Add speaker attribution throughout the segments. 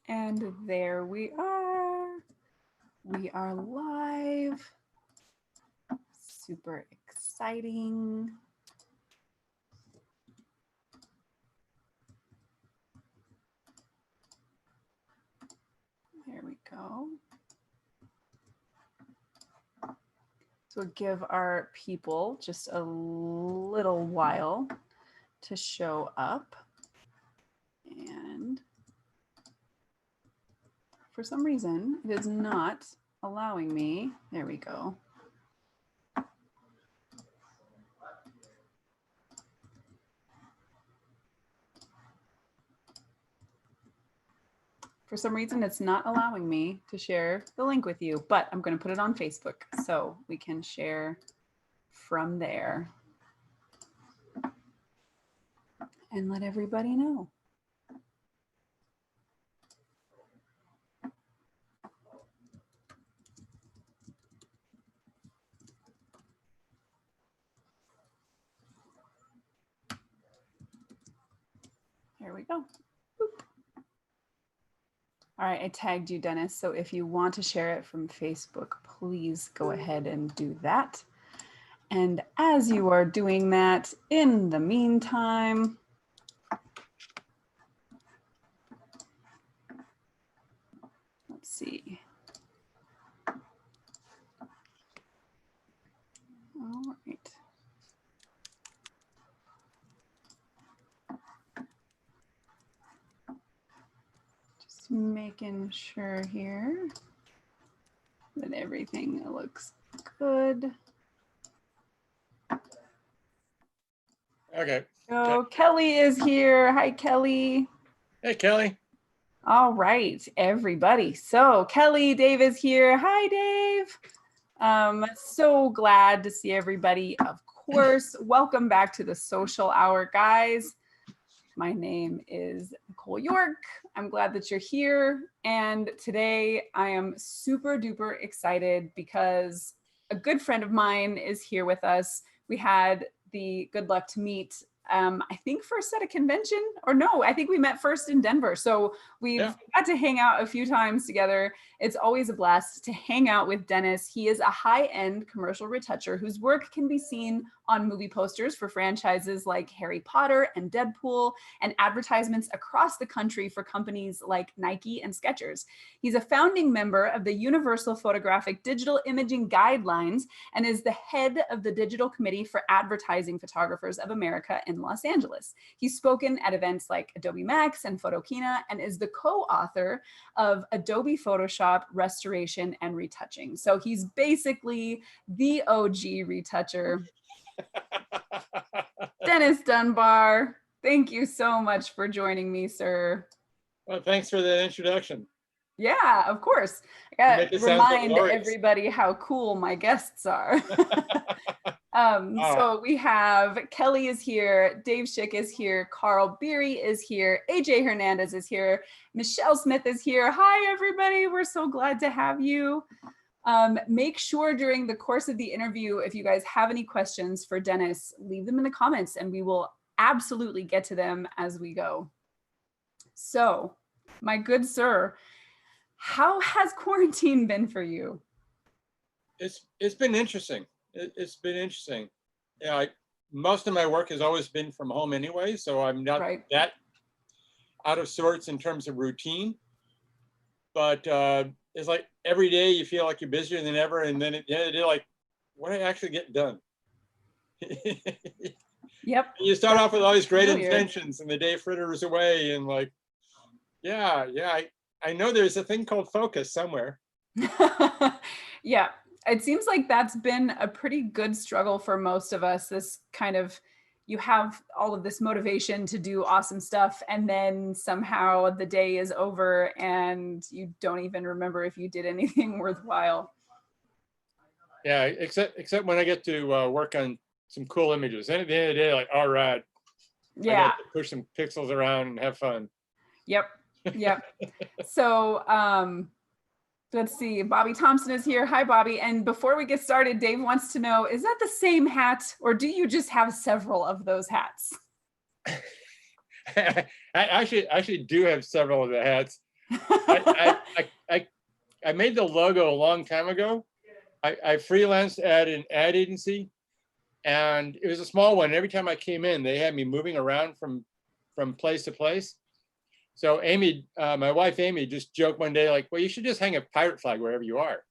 Speaker 1: And there we are. We are live. Super exciting. There we go. So we'll give our people just a little while to show up. And for some reason, it is not allowing me. There we go. For some reason, it's not allowing me to share the link with you, but I'm going to put it on Facebook so we can share from there and let everybody know. There we go. Boop. All right, I tagged you, Dennis. So if you want to share it from Facebook, please go ahead and do that. And as you are doing that, in the meantime, let's see. All right. Just making sure here that everything looks good.
Speaker 2: Okay.
Speaker 1: So Kelly is here. Hi, Kelly.
Speaker 2: Hey, Kelly.
Speaker 1: All right, everybody. So Kelly, Dave is here. Hi, Dave. So glad to see everybody. Of course, welcome back to the Social Hour, guys. My name is Nicole York. I'm glad that you're here. And today I am super duper excited because a good friend of mine is here with us. We had the good luck to meet, I think first at a convention, or no, I think we met first in Denver. So we've got to hang out a few times together. It's always a blast to hang out with Dennis. He is a high-end commercial retoucher whose work can be seen on movie posters for franchises like Harry Potter and Deadpool and advertisements across the country for companies like Nike and Skechers. He's a founding member of the Universal Photographic Digital Imaging Guidelines and is the head of the Digital Committee for Advertising Photographers of America in Los Angeles. He's spoken at events like AdobeMax and Photokina and is the co-author of Adobe Photoshop Restoration and Retouching. So he's basically the OG retoucher. Dennis Dunbar, thank you so much for joining me, sir.
Speaker 2: Well, thanks for the introduction.
Speaker 1: Yeah, of course. I gotta remind everybody how cool my guests are. So we have Kelly is here, Dave Schick is here, Carl Beery is here, AJ Hernandez is here, Michelle Smith is here. Hi, everybody. We're so glad to have you. Make sure during the course of the interview, if you guys have any questions for Dennis, leave them in the comments and we will absolutely get to them as we go. So, my good sir, how has quarantine been for you?
Speaker 2: It's been interesting. It's been interesting. Yeah, most of my work has always been from home anyway, so I'm not that out of sorts in terms of routine. But it's like every day you feel like you're busier than ever, and then at the end of the day, like, what did I actually get done?
Speaker 1: Yep.
Speaker 2: You start off with all these great intentions, and the day fritters away, and like, I know there's a thing called focus somewhere.
Speaker 1: Yeah, it seems like that's been a pretty good struggle for most of us. This kind of, you have all of this motivation to do awesome stuff, and then somehow the day is over and you don't even remember if you did anything worthwhile.
Speaker 2: Yeah, except when I get to work on some cool images. And at the end of the day, like, all right,
Speaker 1: yeah,
Speaker 2: I get to push some pixels around and have fun.
Speaker 1: Yep. So let's see, Bobby Thompson is here. Hi, Bobby. And before we get started, Dave wants to know, is that the same hat or do you just have several of those hats?
Speaker 2: I actually do have several of the hats. I made the logo a long time ago. I freelanced at an ad agency, and it was a small one. Every time I came in, they had me moving around from place to place. So Amy, my wife Amy, just joked one day like, "Well, you should just hang a pirate flag wherever you are."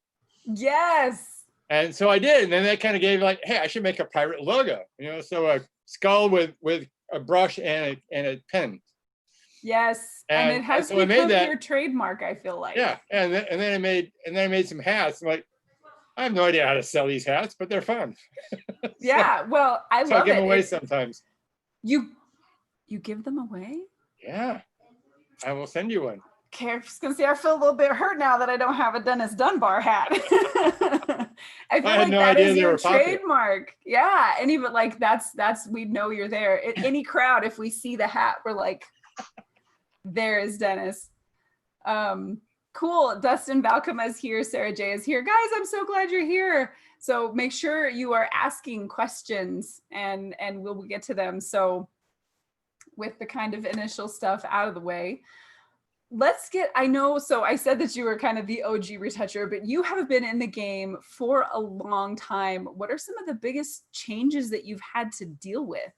Speaker 1: Yes.
Speaker 2: And so I did, and then they kind of gave like, "Hey, I should make a pirate logo," so a skull with a brush and a pen.
Speaker 1: Yes, and it has
Speaker 2: so
Speaker 1: become your trademark, I feel like.
Speaker 2: Yeah, and then I made some hats. I'm like, I have no idea how to sell these hats, but they're fun.
Speaker 1: Yeah, well, I love it.
Speaker 2: I give them away sometimes.
Speaker 1: You give them away?
Speaker 2: Yeah, I will send you one.
Speaker 1: Okay, I'm just gonna say I feel a little bit hurt now that I don't have a Dennis Dunbar hat. I feel like that is your trademark. Yeah, and even like that's we know you're there. In any crowd, if we see the hat, we're like, there is Dennis. Cool. Dustin Balcom is here. Sarah J is here. Guys, I'm so glad you're here. So make sure you are asking questions and we'll get to them. So with the kind of initial stuff out of the way, let's get, I know, so I said that you were kind of the OG retoucher, but you have been in the game for a long time. What are some of the biggest changes that you've had to deal with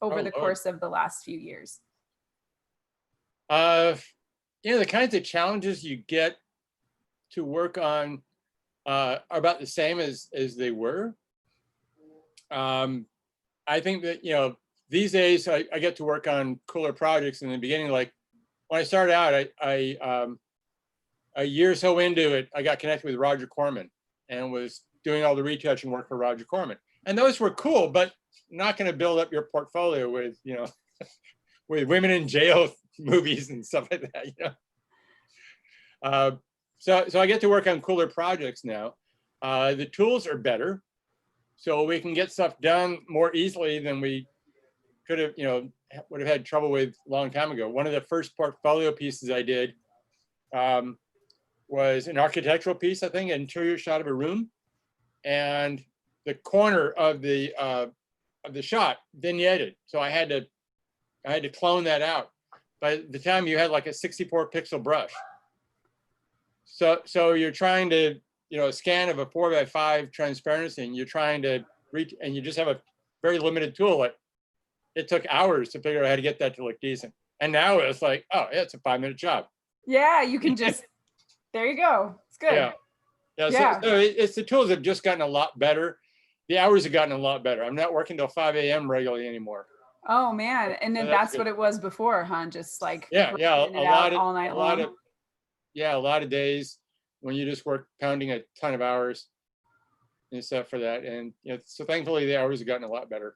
Speaker 1: over the course of the last few years?
Speaker 2: The kinds of challenges you get to work on are about the same as they were. I think that, these days I get to work on cooler projects. In the beginning, like when I started out, a year or so into it, I got connected with Roger Corman and was doing all the retouching work for Roger Corman. And those were cool, but not going to build up your portfolio with, with women in jail movies and stuff like that, So I get to work on cooler projects now. The tools are better, so we can get stuff done more easily than we could have, would have had trouble with a long time ago. One of the first portfolio pieces I did was an architectural piece, I think, an interior shot of a room, and the corner of the shot vignetted. So I had to clone that out. By the time you had like a 64 pixel brush. So you're trying to, a scan of a 4x5 transparency, and you're trying to reach, and you just have a very limited tool. It took hours to figure out how to get that to look decent. And now it's like, oh, yeah, it's a 5-minute job.
Speaker 1: Yeah, you can just, there you go. It's good.
Speaker 2: Yeah. So it's the tools have just gotten a lot better. The hours have gotten a lot better. I'm not working till 5 a.m. regularly anymore.
Speaker 1: Oh man, and then that's what it was before, huh? Just like
Speaker 2: a lot of days when you just work pounding a ton of hours and stuff for that. And so thankfully the hours have gotten a lot better.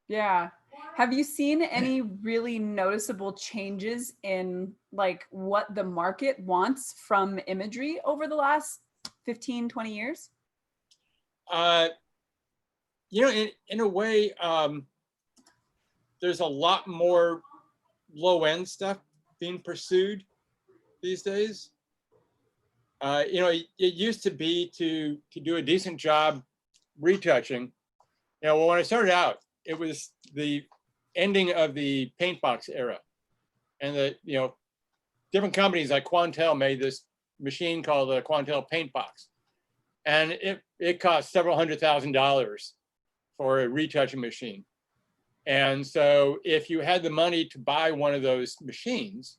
Speaker 1: Yeah. Have you seen any really noticeable changes in like what the market wants from imagery over the last 15, 20 years?
Speaker 2: In a way, there's a lot more low-end stuff being pursued these days. It used to be to do a decent job retouching. Well, when I started out, it was the ending of the paint box era, and different companies like Quantel made this machine called the Quantel paint box, and it cost several $100,000 for a retouching machine. And so if you had the money to buy one of those machines,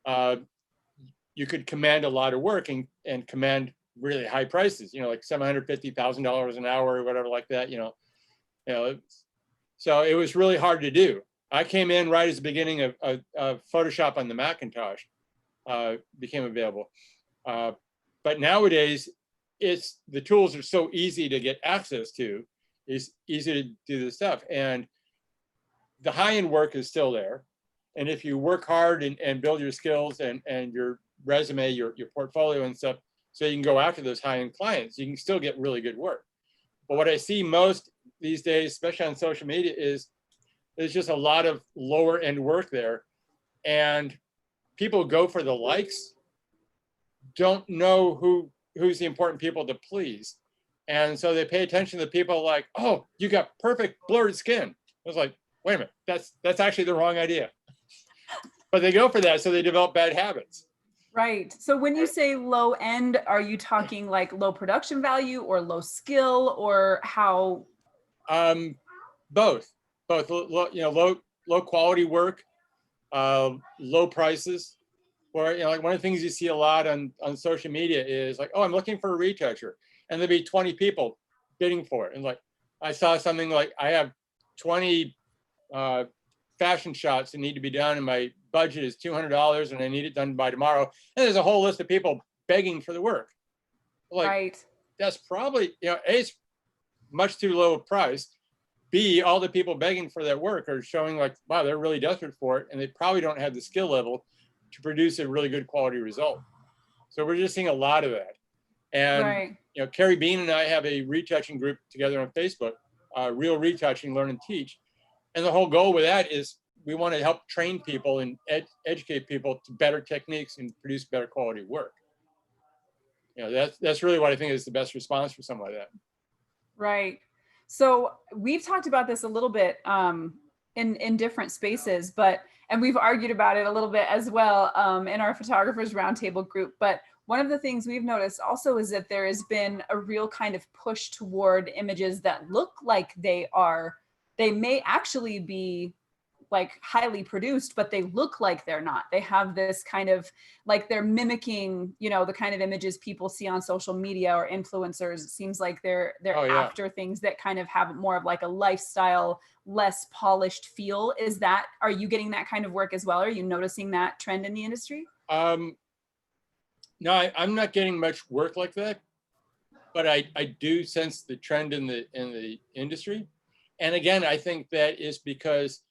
Speaker 2: you could command a lot of work and command really high prices, like $750,000 an hour or whatever like that, So it was really hard to do. I came in right as the beginning of Photoshop on the Macintosh became available. But nowadays, the tools are so easy to get access to. It's easy to do this stuff. And the high-end work is still there. And if you work hard and build your skills and your resume, your portfolio and stuff, so you can go after those high-end clients, you can still get really good work. But what I see most these days, especially on social media, is there's just a lot of lower end work there. And people go for the likes, don't know who's the important people to please. And so they pay attention to people like, oh, you got perfect blurred skin. I was like, wait a minute, that's actually the wrong idea. But they go for that, so they develop bad habits.
Speaker 1: Right. So when you say low end, are you talking like low production value or low skill, or how?
Speaker 2: Both, low quality work, low prices. Or, like one of the things you see a lot on social media is like, oh, I'm looking for a retoucher, and there'll be 20 people bidding for it. And like, I saw something like, I have 20 fashion shots that need to be done, and my budget is $200, and I need it done by tomorrow. And there's a whole list of people begging for the work. Like,
Speaker 1: Right.
Speaker 2: that's probably, A, it's much too low a price. B, all the people begging for that work are showing like, wow, they're really desperate for it, and they probably don't have the skill level to produce a really good quality result. So we're just seeing a lot of that. And
Speaker 1: Right.
Speaker 2: Carrie Bean and I have a retouching group together on Facebook, Real Retouching, Learn and Teach. And the whole goal with that is we want to help train people and educate people to better techniques and produce better quality work. That's really what I think is the best response for something like that.
Speaker 1: Right. So we've talked about this a little bit in different spaces, and we've argued about it a little bit as well in our photographers roundtable group. But one of the things we've noticed also is that there has been a real kind of push toward images that look like they may actually be like highly produced, but they look like they're not. They have this kind of like they're mimicking, the kind of images people see on social media or influencers. It seems like they're after things that kind of have more of like a lifestyle, less polished feel. Are you getting that kind of work as well? Are you noticing that trend in the industry?
Speaker 2: No, I'm not getting much work like that, but I do sense the trend in the industry. And again, I think that is because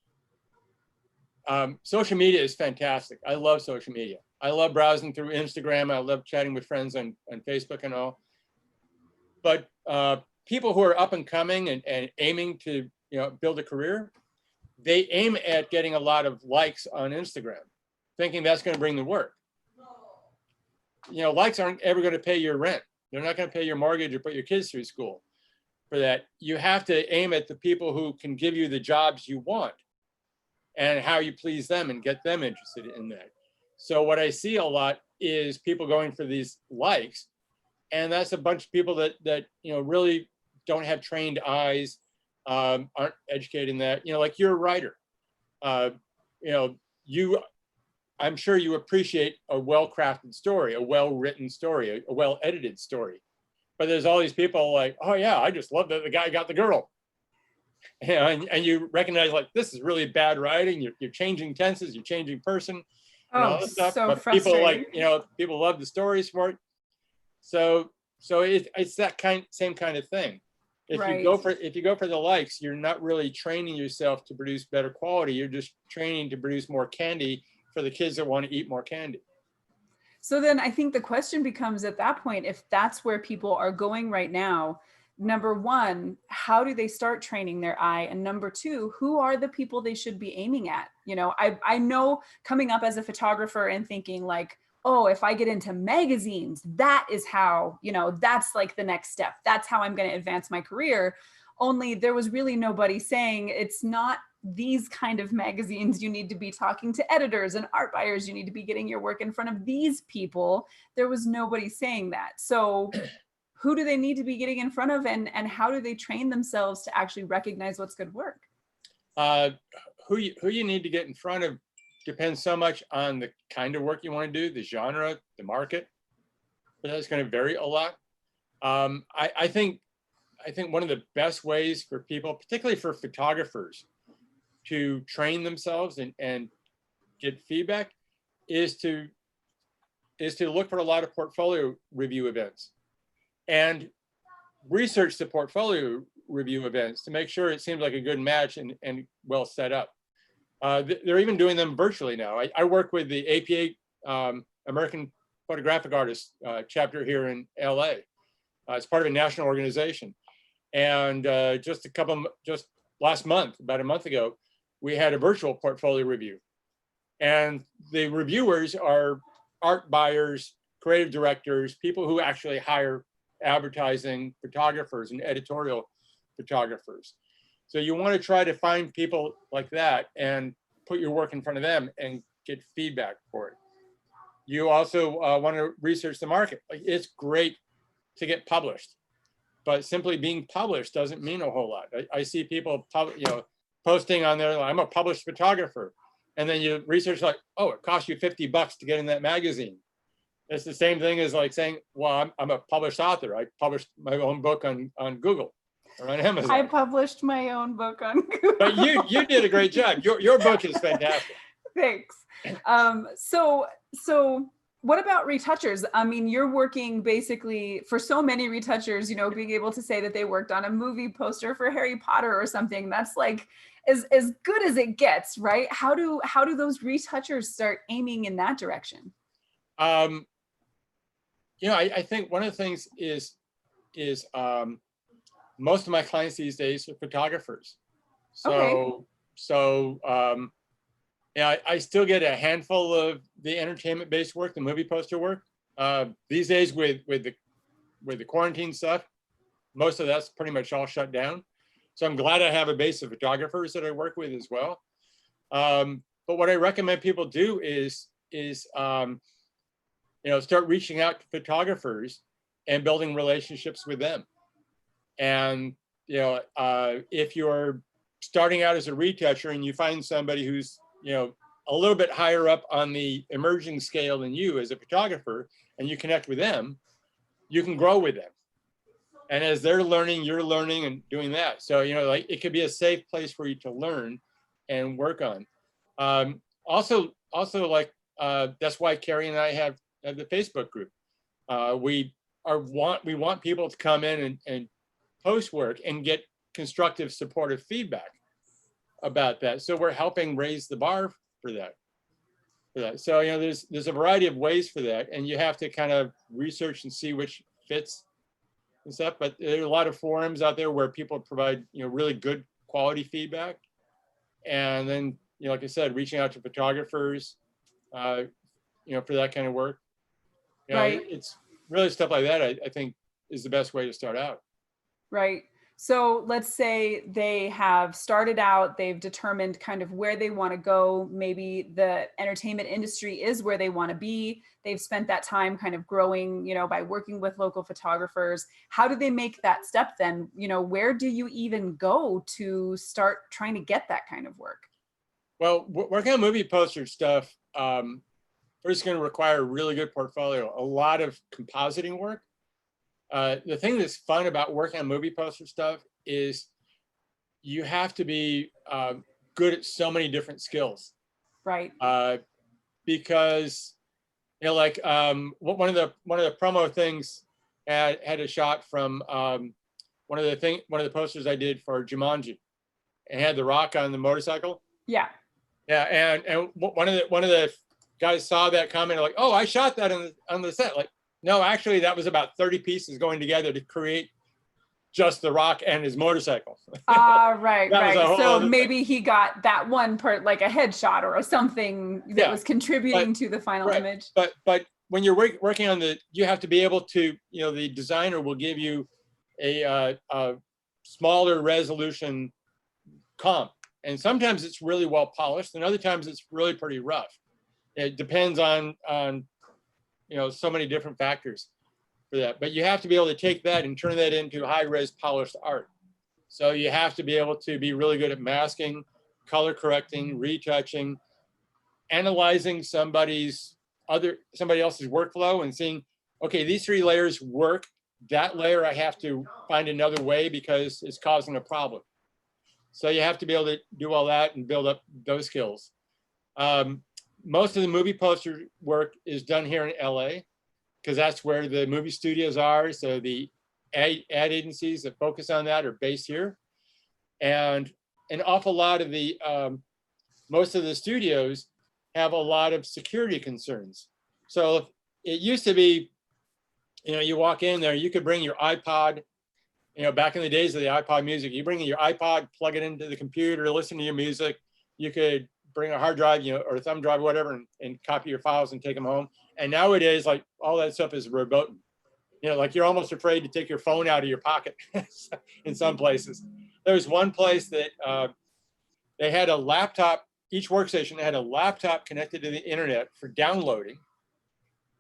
Speaker 2: social media is fantastic. I love social media. I love browsing through Instagram. I love chatting with friends on Facebook and all. But people who are up and coming and aiming to build a career, they aim at getting a lot of likes on Instagram, thinking that's going to bring the work. Likes aren't ever going to pay your rent. They're not going to pay your mortgage or put your kids through school. For that, you have to aim at the people who can give you the jobs you want and how you please them and get them interested in that. So what I see a lot is people going for these likes, and that's a bunch of people that really don't have trained eyes, aren't educated in that. Like you're a writer, I'm sure you appreciate a well-crafted story, a well-written story, a well-edited story. But there's all these people like, oh yeah, I just love that the guy got the girl. And you recognize like, this is really bad writing. You're changing tenses, you're changing person, all this stuff.
Speaker 1: So
Speaker 2: but
Speaker 1: frustrating.
Speaker 2: people love the stories for it. So it's that same kind of thing. If you go for the likes, you're not really training yourself to produce better quality. You're just training to produce more candy for the kids that want to eat more candy.
Speaker 1: So then I think the question becomes at that point, if that's where people are going right now, number one, how do they start training their eye? And number two, who are the people they should be aiming at? I know coming up as a photographer and thinking like, oh, if I get into magazines, that is how, that's like the next step. That's how I'm going to advance my career. Only there was really nobody saying it's not these kind of magazines. You need to be talking to editors and art buyers. You need to be getting your work in front of these people. There was nobody saying that. So who do they need to be getting in front of, and how do they train themselves to actually recognize what's good work?
Speaker 2: Who you need to get in front of depends so much on the kind of work you want to do, the genre, the market. But that's going to vary a lot. I think one of the best ways for people, particularly for photographers, to train themselves and get feedback is to look for a lot of portfolio review events and research the portfolio review events to make sure it seems like a good match and well set up. They're even doing them virtually now. I work with the APA, American Photographic Artists chapter here in LA. It's part of a national organization. And just last month, about a month ago, we had a virtual portfolio review. And the reviewers are art buyers, creative directors, people who actually hire advertising photographers and editorial photographers. So you want to try to find people like that and put your work in front of them and get feedback for it. you also want to research the market. Like, it's great to get published, but simply being published doesn't mean a whole lot. I see people, posting on there, like, I'm a published photographer. And then you research like, oh, it costs you $50 to get in that magazine. It's the same thing as like saying, well, I'm a published author. I published my own book on Google or on Amazon.
Speaker 1: I published my own book on Google.
Speaker 2: But you did a great job. Your book is fantastic.
Speaker 1: Thanks. So what about retouchers? I mean, you're working basically for so many retouchers, being able to say that they worked on a movie poster for Harry Potter or something. That's like as good as it gets, right? How do those retouchers start aiming in that direction?
Speaker 2: I think one of the things is most of my clients these days are photographers. I still get a handful of the entertainment-based work, the movie poster work. These days with the quarantine stuff, most of that's pretty much all shut down. So I'm glad I have a base of photographers that I work with as well. But what I recommend people do is start reaching out to photographers and building relationships with them. And if you're starting out as a retoucher and you find somebody who's a little bit higher up on the emerging scale than you as a photographer, and you connect with them, you can grow with them. And as they're learning, you're learning and doing that. So, it could be a safe place for you to learn and work on. Also, that's why Carrie and I have the Facebook group. We want people to come in and post work and get constructive, supportive feedback about that. So we're helping raise the bar for that. So, there's a variety of ways for that, and you have to kind of research and see which fits and stuff. But there are a lot of forums out there where people provide, really good quality feedback. And then, like I said, reaching out to photographers, for that kind of work.
Speaker 1: Right.
Speaker 2: It's really stuff like that, I think, is the best way to start out.
Speaker 1: Right. So let's say they have started out, they've determined kind of where they want to go. Maybe the entertainment industry is where they want to be. They've spent that time kind of growing, by working with local photographers. How do they make that step then? Where do you even go to start trying to get that kind of work?
Speaker 2: Well, working on movie poster stuff, first going to require a really good portfolio, a lot of compositing work. The thing that's fun about working on movie poster stuff is you have to be good at so many different skills.
Speaker 1: Right.
Speaker 2: Because one of the promo things had a shot from one of the posters I did for Jumanji. It had The Rock on the motorcycle.
Speaker 1: Yeah.
Speaker 2: Yeah, and one of the guys saw that comment, like, "Oh, I shot that on the set." Like, no, actually, that was about 30 pieces going together to create just The Rock and his motorcycle.
Speaker 1: Right. So maybe he got that one part, like a headshot or something that was contributing to the final image.
Speaker 2: But when you're working on you have to be able to, the designer will give you a smaller resolution comp. And sometimes it's really well polished, and other times it's really pretty rough. It depends on so many different factors for that. But you have to be able to take that and turn that into high-res polished art. So you have to be able to be really good at masking, color correcting, retouching, analyzing somebody else's workflow and seeing, okay, these 3 layers work. That layer I have to find another way because it's causing a problem. So you have to be able to do all that and build up those skills. Most of the movie poster work is done here in LA because that's where the movie studios are. So the ad agencies that focus on that are based here. And an awful lot of most of the studios have a lot of security concerns. So it used to be, you walk in there, you could bring your iPod. Back in the days of the iPod music, you bring your iPod, plug it into the computer, listen to your music. You could bring a hard drive, or a thumb drive, whatever, and copy your files and take them home. And nowadays, like, all that stuff is verboten. Like, you're almost afraid to take your phone out of your pocket in some places. There was one place that they had a laptop, each workstation had a laptop connected to the internet for downloading.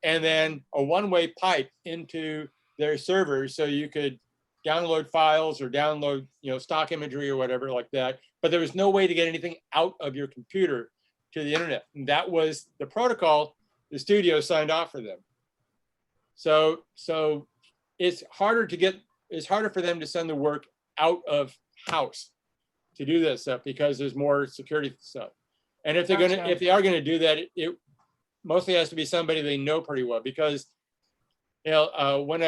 Speaker 2: and then a one-way pipe into their servers, so you could download files or download, stock imagery or whatever like that. But there was no way to get anything out of your computer to the internet. And that was the protocol the studio signed off for them. So it's harder for them to send the work out of house to do that stuff, because there's more security stuff. And if they are gonna do that, it mostly has to be somebody they know pretty well, because when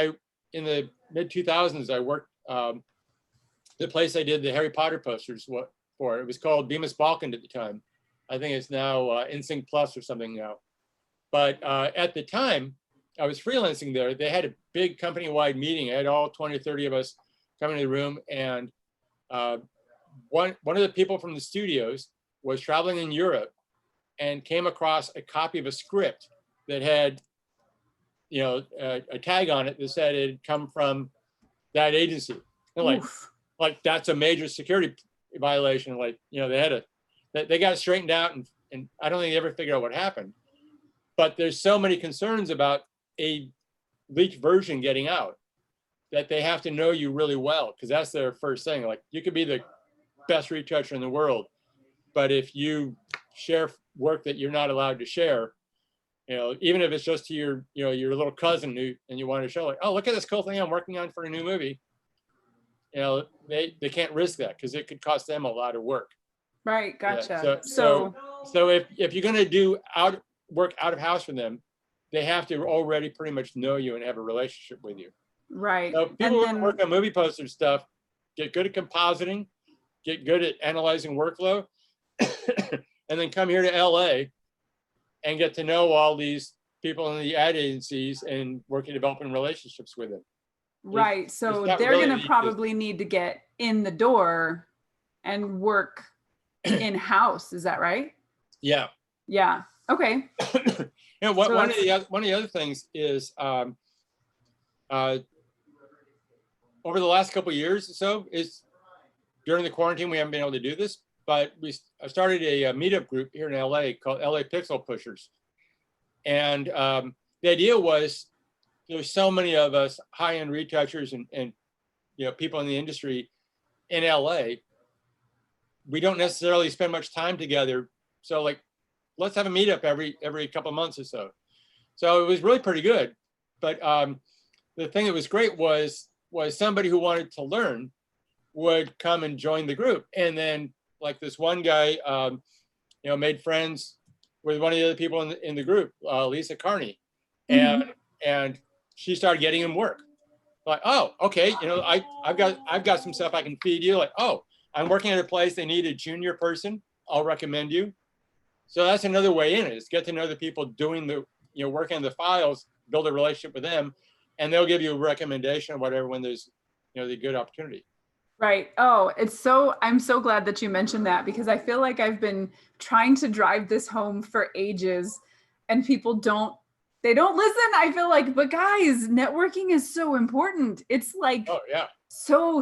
Speaker 2: in the mid 2000s, I worked the place I did the Harry Potter posters for. It was called Bemis Balkan at the time. I think it's now Insync Plus or something now. But at the time, I was freelancing there. They had a big company-wide meeting. I had all 20 or 30 of us come into the room, and one of the people from the studios was traveling in Europe and came across a copy of a script that had, a tag on it that said it had come from that agency. And like that's a major security violation. Like, they got it straightened out, and I don't think they ever figured out what happened. But there's so many concerns about a leaked version getting out that they have to know you really well, because that's their first thing. Like, you could be the best retoucher in the world, but if you share work that you're not allowed to share, even if it's just to your little cousin and you want to show, like, oh, look at this cool thing I'm working on for a new movie, they can't risk that, because it could cost them a lot of work.
Speaker 1: Right, gotcha.
Speaker 2: Yeah, so if you're going to do work out of house for them, they have to already pretty much know you and have a relationship with you.
Speaker 1: Right.
Speaker 2: So people who work on movie poster stuff, get good at compositing, get good at analyzing workflow, and then come here to LA and get to know all these people in the ad agencies and working, developing relationships with them.
Speaker 1: Right. So they're going to probably need to get in the door and work in-house. Is that right?
Speaker 2: Yeah.
Speaker 1: Yeah. Okay.
Speaker 2: One of the other things is over the last couple of years or so, is during the quarantine, we haven't been able to do this, but I started a meetup group here in LA called LA Pixel Pushers. And the idea was, there's so many of us high-end retouchers and people in the industry in LA. We don't necessarily spend much time together. So, like, let's have a meetup every couple of months or so. So it was really pretty good. But the thing that was great was somebody who wanted to learn would come and join the group. And then, like, this one guy, made friends with one of the other people in the group, Lisa Carney, and she started getting him work. Like, oh, okay, I've got some stuff I can feed you. Like, oh, I'm working at a place, they need a junior person, I'll recommend you. So that's another way in it, is get to know the people doing the, working on the files, build a relationship with them, and they'll give you a recommendation or whatever when there's, the good opportunity.
Speaker 1: Right. Oh, I'm so glad that you mentioned that, because I feel like I've been trying to drive this home for ages and people don't listen. I feel like, but guys, networking is so important. It's like,
Speaker 2: oh yeah,
Speaker 1: so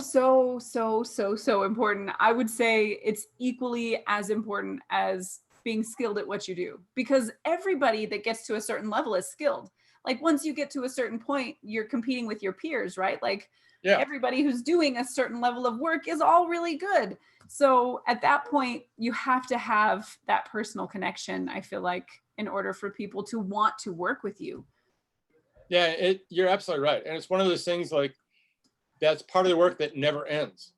Speaker 1: important. I would say it's equally as important as being skilled at what you do, because everybody that gets to a certain level is skilled. Like, once you get to a certain point, you're competing with your peers, right? Like, yeah, everybody who's doing a certain level of work is all really good. So at that point, you have to have that personal connection, I feel like, in order for people to want to work with you.
Speaker 2: Yeah, you're absolutely right. And it's one of those things, like, that's part of the work that never ends.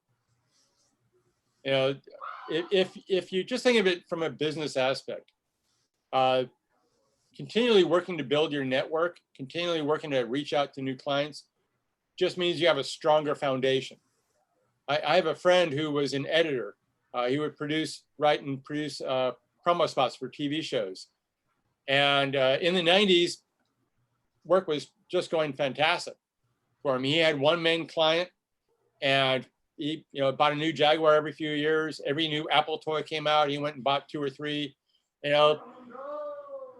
Speaker 2: If you just think of it from a business aspect, continually working to build your network, continually working to reach out to new clients, just means you have a stronger foundation. I have a friend who was an editor. He would write and produce promo spots for TV shows. And in the 90s, work was just going fantastic for him. He had one main client, and he bought a new Jaguar every few years. Every new Apple toy came out, he went and bought 2 or 3.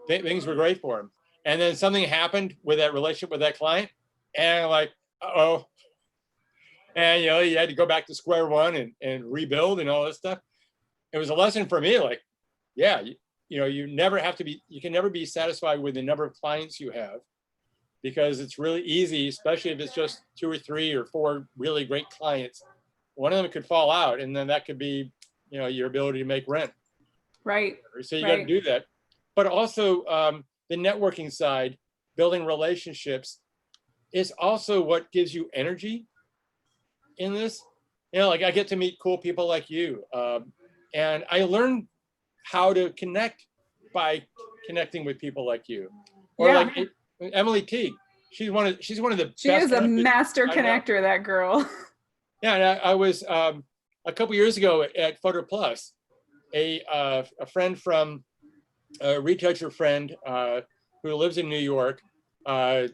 Speaker 2: Things were great for him. And then something happened with that relationship with that client, and like, uh-oh. And he had to go back to square one and rebuild and all this stuff. It was a lesson for me, like, yeah, you never have to be, you can never be satisfied with the number of clients you have, because it's really easy, especially if it's just 2 or 3 or 4 really great clients. One of them could fall out, and then that could be, your ability to make rent.
Speaker 1: Right.
Speaker 2: So you got to do that. But also the networking side, building relationships, is also what gives you energy in this. Like I get to meet cool people like you, and I learned how to connect by connecting with people like you, or like Emily Teague. She's one of the best.
Speaker 1: She is a master connector, that girl.
Speaker 2: Yeah, and I was a couple years ago at Photo Plus, a friend from a retoucher friend who lives in New York. Older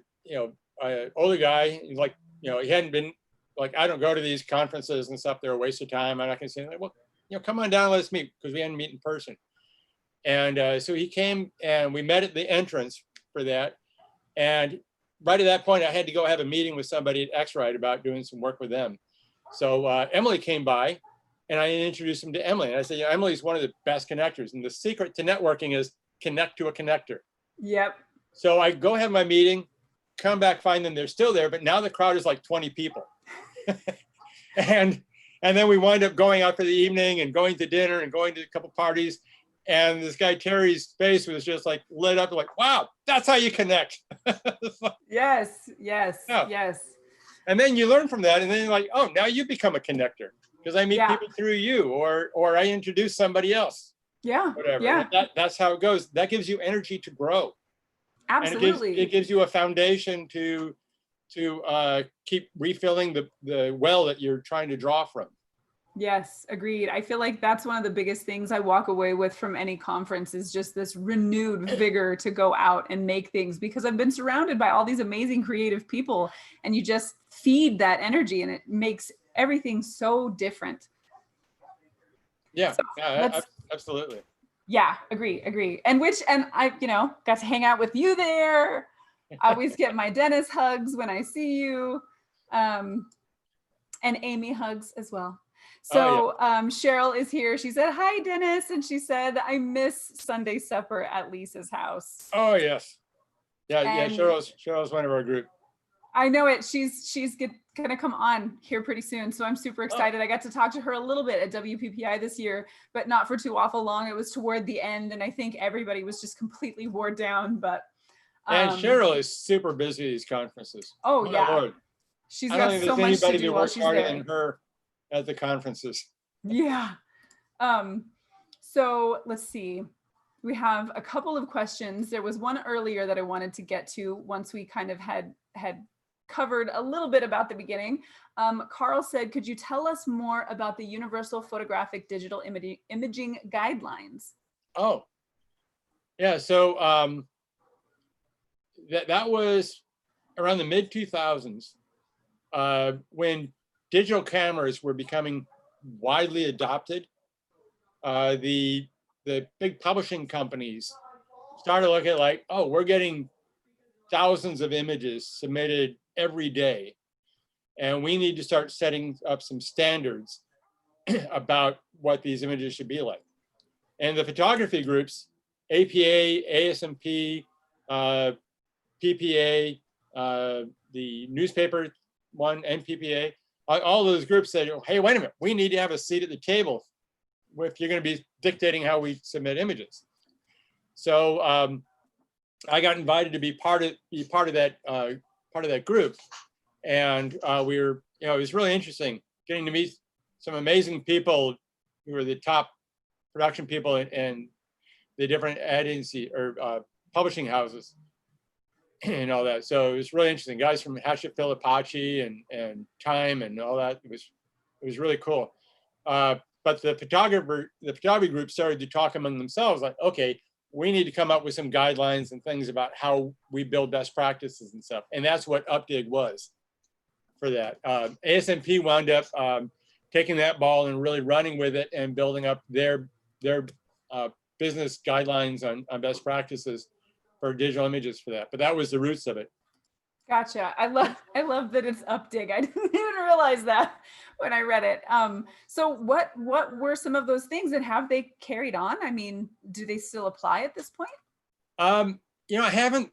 Speaker 2: guy, like he hadn't been, like, I don't go to these conferences and stuff. They're a waste of time. I'm not gonna say, like, well, come on down, let's meet, because we hadn't met in person. And so he came and we met at the entrance for that. And right at that point, I had to go have a meeting with somebody at X-Rite about doing some work with them. So Emily came by, and I introduced him to Emily. And I said, Emily's one of the best connectors. And the secret to networking is connect to a connector.
Speaker 1: Yep.
Speaker 2: So I go have my meeting, come back, find them, they're still there, but now the crowd is like 20 people. and then we wind up going out for the evening and going to dinner and going to a couple parties. And this guy, Terry's face was just like lit up, like, wow, that's how you connect.
Speaker 1: Yes.
Speaker 2: And then you learn from that, and then you're like, oh, now you become a connector, because I meet people through you, or I introduce somebody else.
Speaker 1: Yeah.
Speaker 2: Whatever.
Speaker 1: Yeah.
Speaker 2: That's how it goes. That gives you energy to grow.
Speaker 1: Absolutely.
Speaker 2: And it gives you a foundation to keep refilling the well that you're trying to draw from.
Speaker 1: Yes, agreed. I feel like that's one of the biggest things I walk away with from any conference, is just this renewed vigor to go out and make things, because I've been surrounded by all these amazing creative people, and you just feed that energy and it makes everything so different.
Speaker 2: Yeah, absolutely.
Speaker 1: Yeah, agree. And I, got to hang out with you there. I always get my Dennis hugs when I see you, and Amy hugs as well. So Cheryl is here. She said, hi, Dennis. And she said, I miss Sunday supper at Lisa's house.
Speaker 2: Oh, yes. Yeah. Cheryl's one of our group.
Speaker 1: I know it. She's going to come on here pretty soon. So I'm super excited. I got to talk to her a little bit at WPPI this year, but not for too awful long. It was toward the end. And I think everybody was just completely wore down. But
Speaker 2: and Cheryl is super busy at these conferences.
Speaker 1: Oh, yeah.
Speaker 2: Lord.
Speaker 1: She's got so much to do while she's there.
Speaker 2: Than her at the conferences.
Speaker 1: Yeah. So let's see. We have a couple of questions. There was one earlier that I wanted to get to once we kind of had covered a little bit about the beginning. Carl said, could you tell us more about the Universal Photographic Digital Imaging Guidelines?
Speaker 2: Oh, yeah. So that was around the mid 2000s when digital cameras were becoming widely adopted. The big publishing companies started looking at, like, oh, we're getting thousands of images submitted every day, and we need to start setting up some standards about what these images should be like. And the photography groups, APA, ASMP, PPA, the newspaper one, NPPA, all those groups said, hey, wait a minute, we need to have a seat at the table if you're going to be dictating how we submit images. So I got invited to be part of that group, and we were, it was really interesting getting to meet some amazing people who were the top production people in the different agency or publishing houses and all that. So it was really interesting. Guys from Hachette Apache and Time and all that. It was really cool. But the photography group started to talk among themselves, like, okay, we need to come up with some guidelines and things about how we build best practices and stuff. And that's what UpDig was for that. ASMP wound up taking that ball and really running with it and building up their business guidelines on best practices for digital images for that. But that was the roots of it.
Speaker 1: Gotcha. I love that it's updig. I didn't even realize that when I read it. So what were some of those things, and have they carried on? I mean, do they still apply at this point?
Speaker 2: I haven't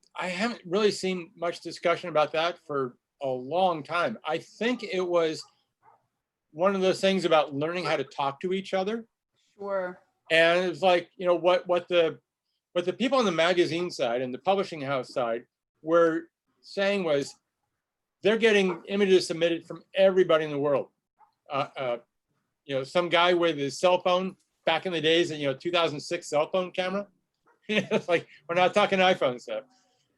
Speaker 2: really seen much discussion about that for a long time. I think it was one of those things about learning how to talk to each other.
Speaker 1: Sure.
Speaker 2: And it was like, what the people on the magazine side and the publishing house side were saying was they're getting images submitted from everybody in the world. Some guy with his cell phone back in the days, 2006 cell phone camera. It's like, we're not talking iPhone stuff.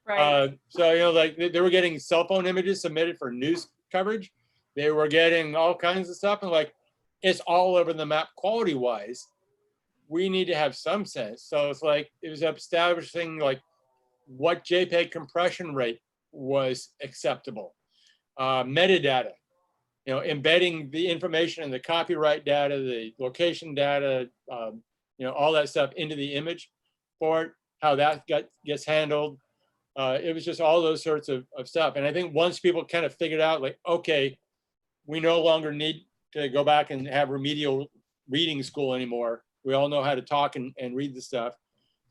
Speaker 1: Right.
Speaker 2: Like they were getting cell phone images submitted for news coverage. They were getting all kinds of stuff, and like, it's all over the map quality wise. We need to have some sense. So it's like, it was establishing like what JPEG compression rate was acceptable, metadata, embedding the information in the copyright data, the location data, all that stuff into the image for it, how that gets handled. It was just all those sorts of stuff. And I think once people kind of figured out, like, okay, we no longer need to go back and have remedial reading school anymore. We all know how to talk and read the stuff.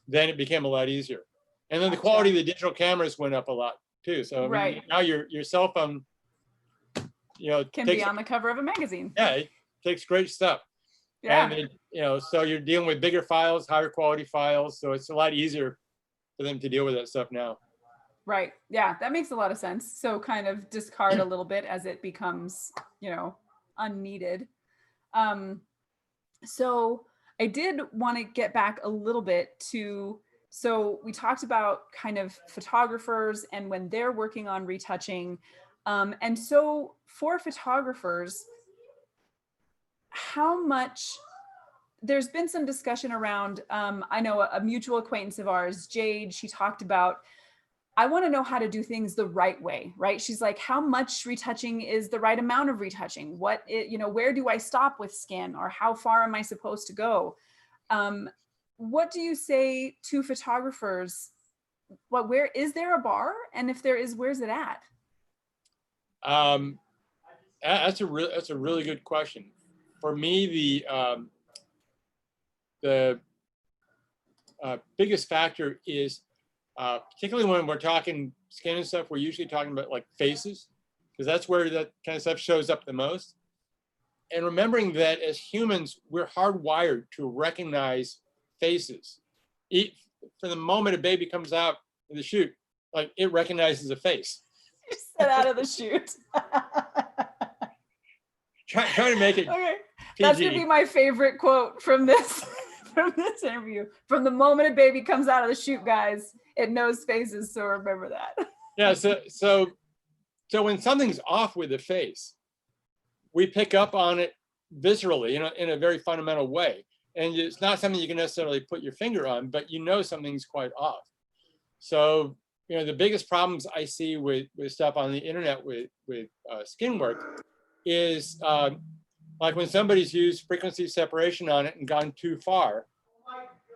Speaker 2: Then it became a lot easier. And then the quality of the digital cameras went up a lot too. So I mean, now your cell phone,
Speaker 1: can be on the cover of a magazine.
Speaker 2: Yeah, it takes great stuff. Yeah. And so you're dealing with bigger files, higher quality files. So it's a lot easier for them to deal with that stuff now.
Speaker 1: Right. Yeah, that makes a lot of sense. So kind of discard a little bit as it becomes, unneeded. So I did want to get back a little bit to, so we talked about kind of photographers and when they're working on retouching. And so for photographers, how much, there's been some discussion around, I know a mutual acquaintance of ours, Jade, she talked about, I want to know how to do things the right way, right? She's like, how much retouching is the right amount of retouching? Where do I stop with skin, or how far am I supposed to go? What do you say to photographers? Where is there a bar? And if there is, where's it at?
Speaker 2: That's a really good question. For me, the biggest factor is, particularly when we're talking skin and stuff, we're usually talking about like faces, because that's where that kind of stuff shows up the most. And remembering that as humans, we're hardwired to recognize faces. From the moment a baby comes out of the chute, like, it recognizes a face.
Speaker 1: You said out of the chute.
Speaker 2: Trying to make it
Speaker 1: okay.
Speaker 2: PG.
Speaker 1: That's gonna be my favorite quote from this interview. From the moment a baby comes out of the chute, guys, it knows faces, so remember that.
Speaker 2: Yeah, so when something's off with the face, we pick up on it viscerally, in a very fundamental way. And it's not something you can necessarily put your finger on, but something's quite off. So, the biggest problems I see with stuff on the internet with skin work is like when somebody's used frequency separation on it and gone too far,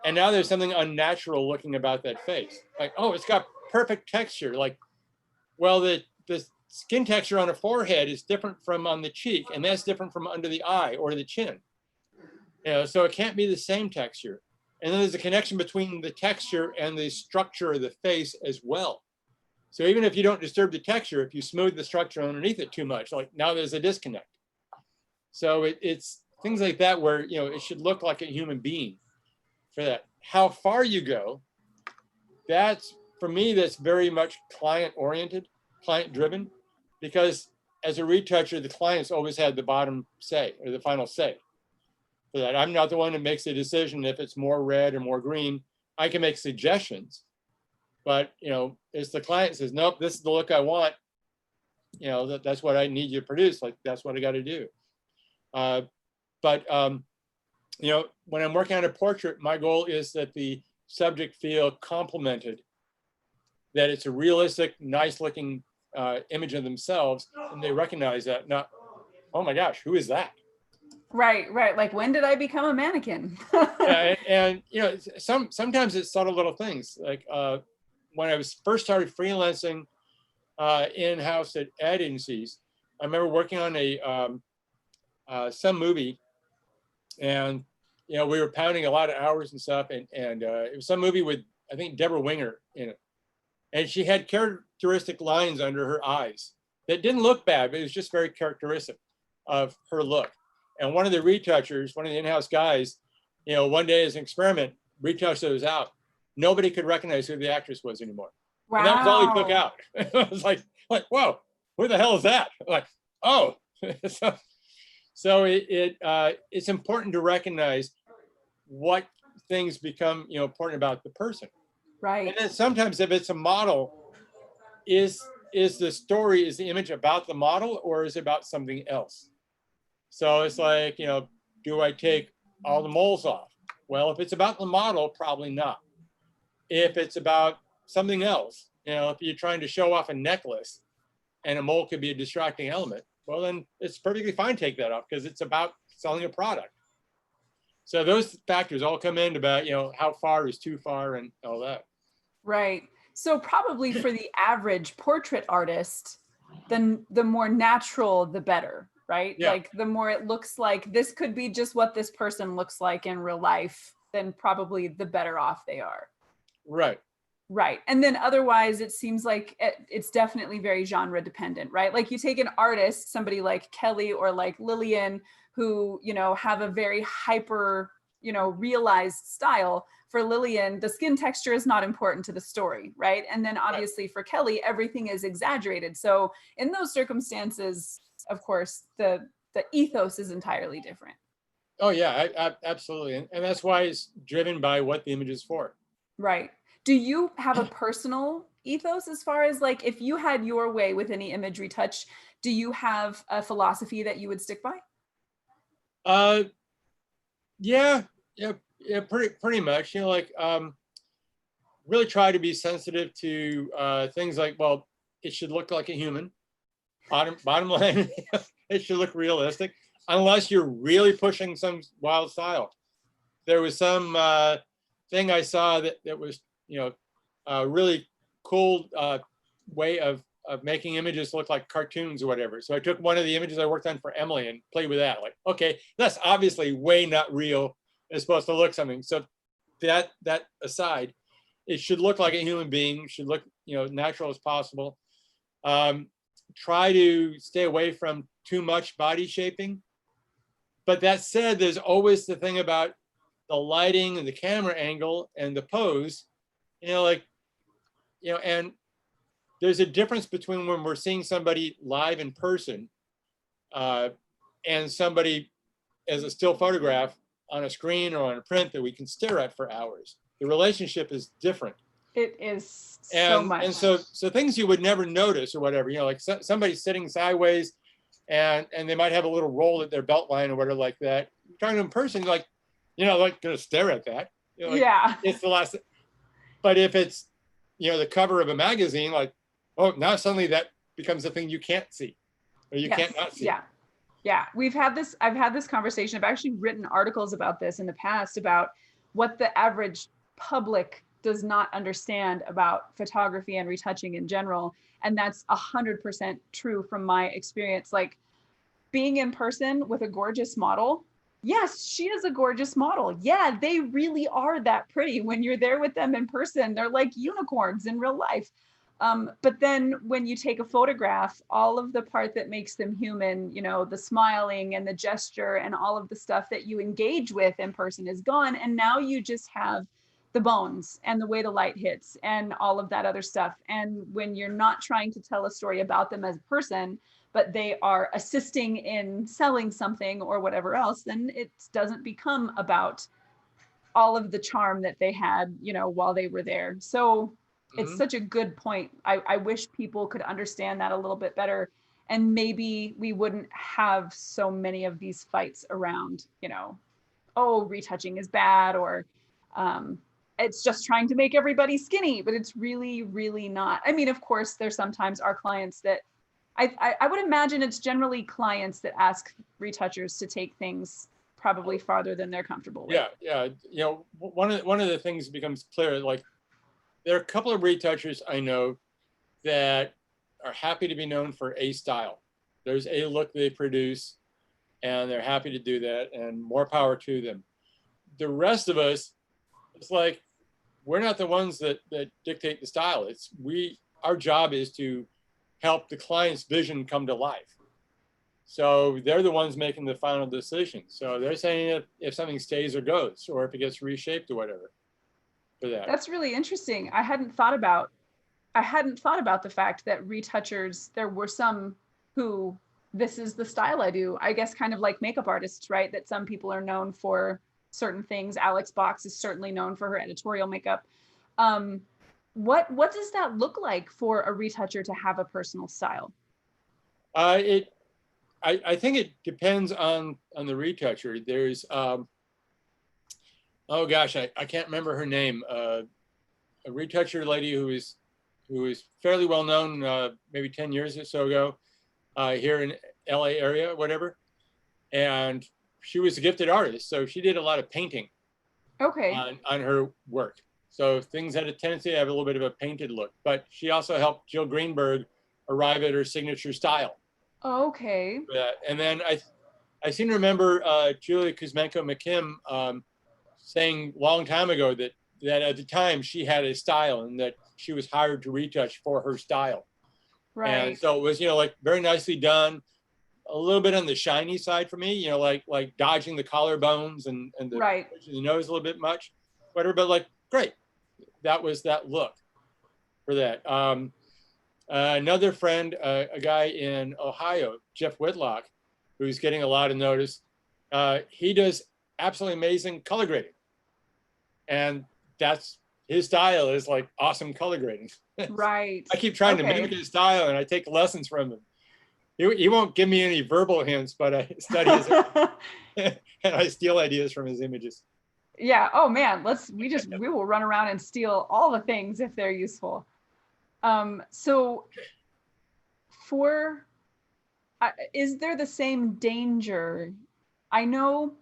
Speaker 2: and now there's something unnatural looking about that face. Like, oh, it's got perfect texture. Like, well, the skin texture on a forehead is different from on the cheek, and that's different from under the eye or the chin. So it can't be the same texture. And then there's a connection between the texture and the structure of the face as well. So even if you don't disturb the texture, if you smooth the structure underneath it too much, like, now there's a disconnect. So it's things like that where, it should look like a human being for that. How far you go, for me, that's very much client-oriented, client-driven, because as a retoucher, the client's always had the bottom say, or the final say for that. I'm not the one that makes the decision if it's more red or more green. I can make suggestions, but, it's the client says, nope, this is the look I want. That's what I need you to produce. Like, that's what I got to do. But when I'm working on a portrait, my goal is that the subject feel complimented, that it's a realistic, nice looking image of themselves, and they recognize that. Not, oh my gosh, who is that?
Speaker 1: Right. Like, when did I become a mannequin?
Speaker 2: Yeah, and sometimes it's subtle little things. Like when I first started freelancing, in-house at ad agencies. I remember working on some movie, and we were pounding a lot of hours and stuff, and it was some movie with, I think, Deborah Winger in it, and she had characteristic lines under her eyes that didn't look bad, but it was just very characteristic of her look. And one of the retouchers, one of the in-house guys, one day as an experiment, retouched those out. Nobody could recognize who the actress was anymore. Wow. And that was all he took out. It was like, whoa, who the hell is that? Like, oh. So it's important to recognize what things become important about the person.
Speaker 1: Right.
Speaker 2: And then sometimes if it's a model, is the image about the model, or is it about something else? So it's like, do I take all the moles off? Well, if it's about the model, probably not. If it's about something else, if you're trying to show off a necklace and a mole could be a distracting element, well, then it's perfectly fine to take that off because it's about selling a product. So those factors all come in about, how far is too far and all that.
Speaker 1: Right. So probably for the average portrait artist, then the more natural, the better, right?
Speaker 2: Yeah.
Speaker 1: Like the more it looks like this could be just what this person looks like in real life, then probably the better off they are.
Speaker 2: Right.
Speaker 1: Right. And then otherwise, it seems like it's definitely very genre dependent, right? Like you take an artist, somebody like Kelly or like Lillian, who, have a very hyper, realized style. For Lillian, the skin texture is not important to the story, right? And then obviously for Kelly, everything is exaggerated. So in those circumstances, of course, the ethos is entirely different.
Speaker 2: Oh yeah, absolutely. And that's why it's driven by what the image is for.
Speaker 1: Right. Do you have a personal ethos as far as like, if you had your way with any image retouch, do you have a philosophy that you would stick by?
Speaker 2: Yeah, pretty much. Really try to be sensitive to things like, well, it should look like a human. Bottom line, it should look realistic, unless you're really pushing some wild style. There was some thing I saw that was, a really cool way of making images look like cartoons or whatever. So I took one of the images I worked on for Emily and played with that. Like, okay, that's obviously way not real. It's supposed to look something. So that aside, it should look like a human being. Should look, natural as possible. Try to stay away from too much body shaping. But that said, there's always the thing about the lighting and the camera angle and the pose, and there's a difference between when we're seeing somebody live in person and somebody as a still photograph on a screen or on a print that we can stare at for hours. The relationship is different.
Speaker 1: It is so much.
Speaker 2: And so things you would never notice or whatever, like somebody sitting sideways and they might have a little roll at their belt line or whatever like that. You're talking to them in person, like gonna stare at that.
Speaker 1: Yeah.
Speaker 2: It's the last. But if it's, the cover of a magazine, like, oh, now suddenly that becomes a thing you can't see, or you can't not see.
Speaker 1: Yeah. Yeah. I've had this conversation. I've actually written articles about this in the past about what the average public does not understand about photography and retouching in general. And that's 100% true from my experience. Like being in person with a gorgeous model. Yes, she is a gorgeous model. Yeah, they really are that pretty. When you're there with them in person, they're like unicorns in real life. But then when you take a photograph, all of the part that makes them human, the smiling and the gesture and all of the stuff that you engage with in person is gone. And now you just have the bones and the way the light hits and all of that other stuff. And when you're not trying to tell a story about them as a person, but they are assisting in selling something or whatever else, then it doesn't become about all of the charm that they had, while they were there. So it's such a good point. I wish people could understand that a little bit better. And maybe we wouldn't have so many of these fights around, oh, retouching is bad, or it's just trying to make everybody skinny, but it's really, really not. I mean, of course, there's sometimes our clients that I would imagine it's generally clients that ask retouchers to take things probably farther than they're comfortable with.
Speaker 2: Yeah. One of the things becomes clear, like there are a couple of retouchers I know that are happy to be known for a style. There's a look they produce, and they're happy to do that, and more power to them. The rest of us, it's like, we're not the ones that dictate the style. Our job is to help the client's vision come to life. So they're the ones making the final decision. So they're saying if something stays or goes, or if it gets reshaped or whatever for that.
Speaker 1: That's really interesting. I hadn't thought about the fact that retouchers, there were some who, this is the style I do, I guess kind of like makeup artists, right? That some people are known for certain things. Alex Box is certainly known for her editorial makeup. What does that look like for a retoucher to have a personal style?
Speaker 2: I think it depends on the retoucher. There's oh gosh, I can't remember her name. A retoucher lady who is fairly well known, maybe 10 years or so ago, here in LA area, whatever. And she was a gifted artist, so she did a lot of painting.
Speaker 1: Okay.
Speaker 2: On her work. So things had a tendency to have a little bit of a painted look, but she also helped Jill Greenberg arrive at her signature style.
Speaker 1: Okay.
Speaker 2: And then I seem to remember Julia Kuzmenko McKim saying a long time ago that at the time she had a style and that she was hired to retouch for her style.
Speaker 1: Right.
Speaker 2: And so it was, like very nicely done, a little bit on the shiny side for me, like dodging the collarbones and the nose a little bit much, whatever, but like, great. That was that look for that. Another friend, a guy in Ohio, Jeff Whitlock, who's getting a lot of notice, he does absolutely amazing color grading. And that's his style, is like awesome color grading.
Speaker 1: Right.
Speaker 2: I keep trying to mimic his style, and I take lessons from him. He won't give me any verbal hints, but I study his and I steal ideas from his images.
Speaker 1: Yeah. Oh man, we will run around and steal all the things if they're useful. So is there the same danger? I know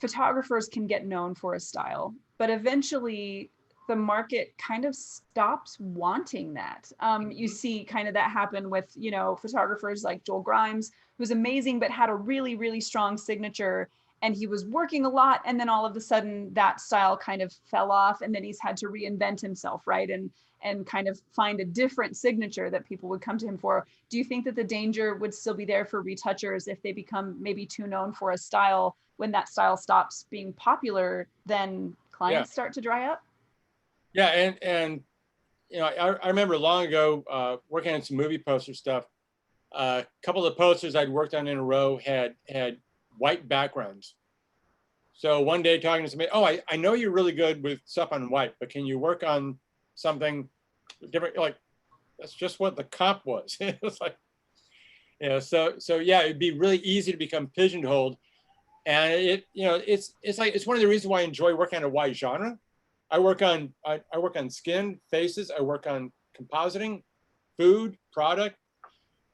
Speaker 1: photographers can get known for a style, but eventually the market kind of stops wanting that. You see kind of that happen with, photographers like Joel Grimes, who's amazing, but had a really, really strong signature, and he was working a lot. And then all of a sudden that style kind of fell off, and then he's had to reinvent himself, right? And kind of find a different signature that people would come to him for. Do you think that the danger would still be there for retouchers if they become maybe too known for a style? When that style stops being popular, then clients start to dry up?
Speaker 2: Yeah, and I remember long ago working on some movie poster stuff. A couple of posters I'd worked on in a row had white backgrounds. So one day talking to somebody, I know you're really good with stuff on white, but can you work on something different? Like, that's just what the comp was. It was like, so yeah, it'd be really easy to become pigeonholed. And it's one of the reasons why I enjoy working on a wide genre. I work on skin, faces. I work on compositing, food, product,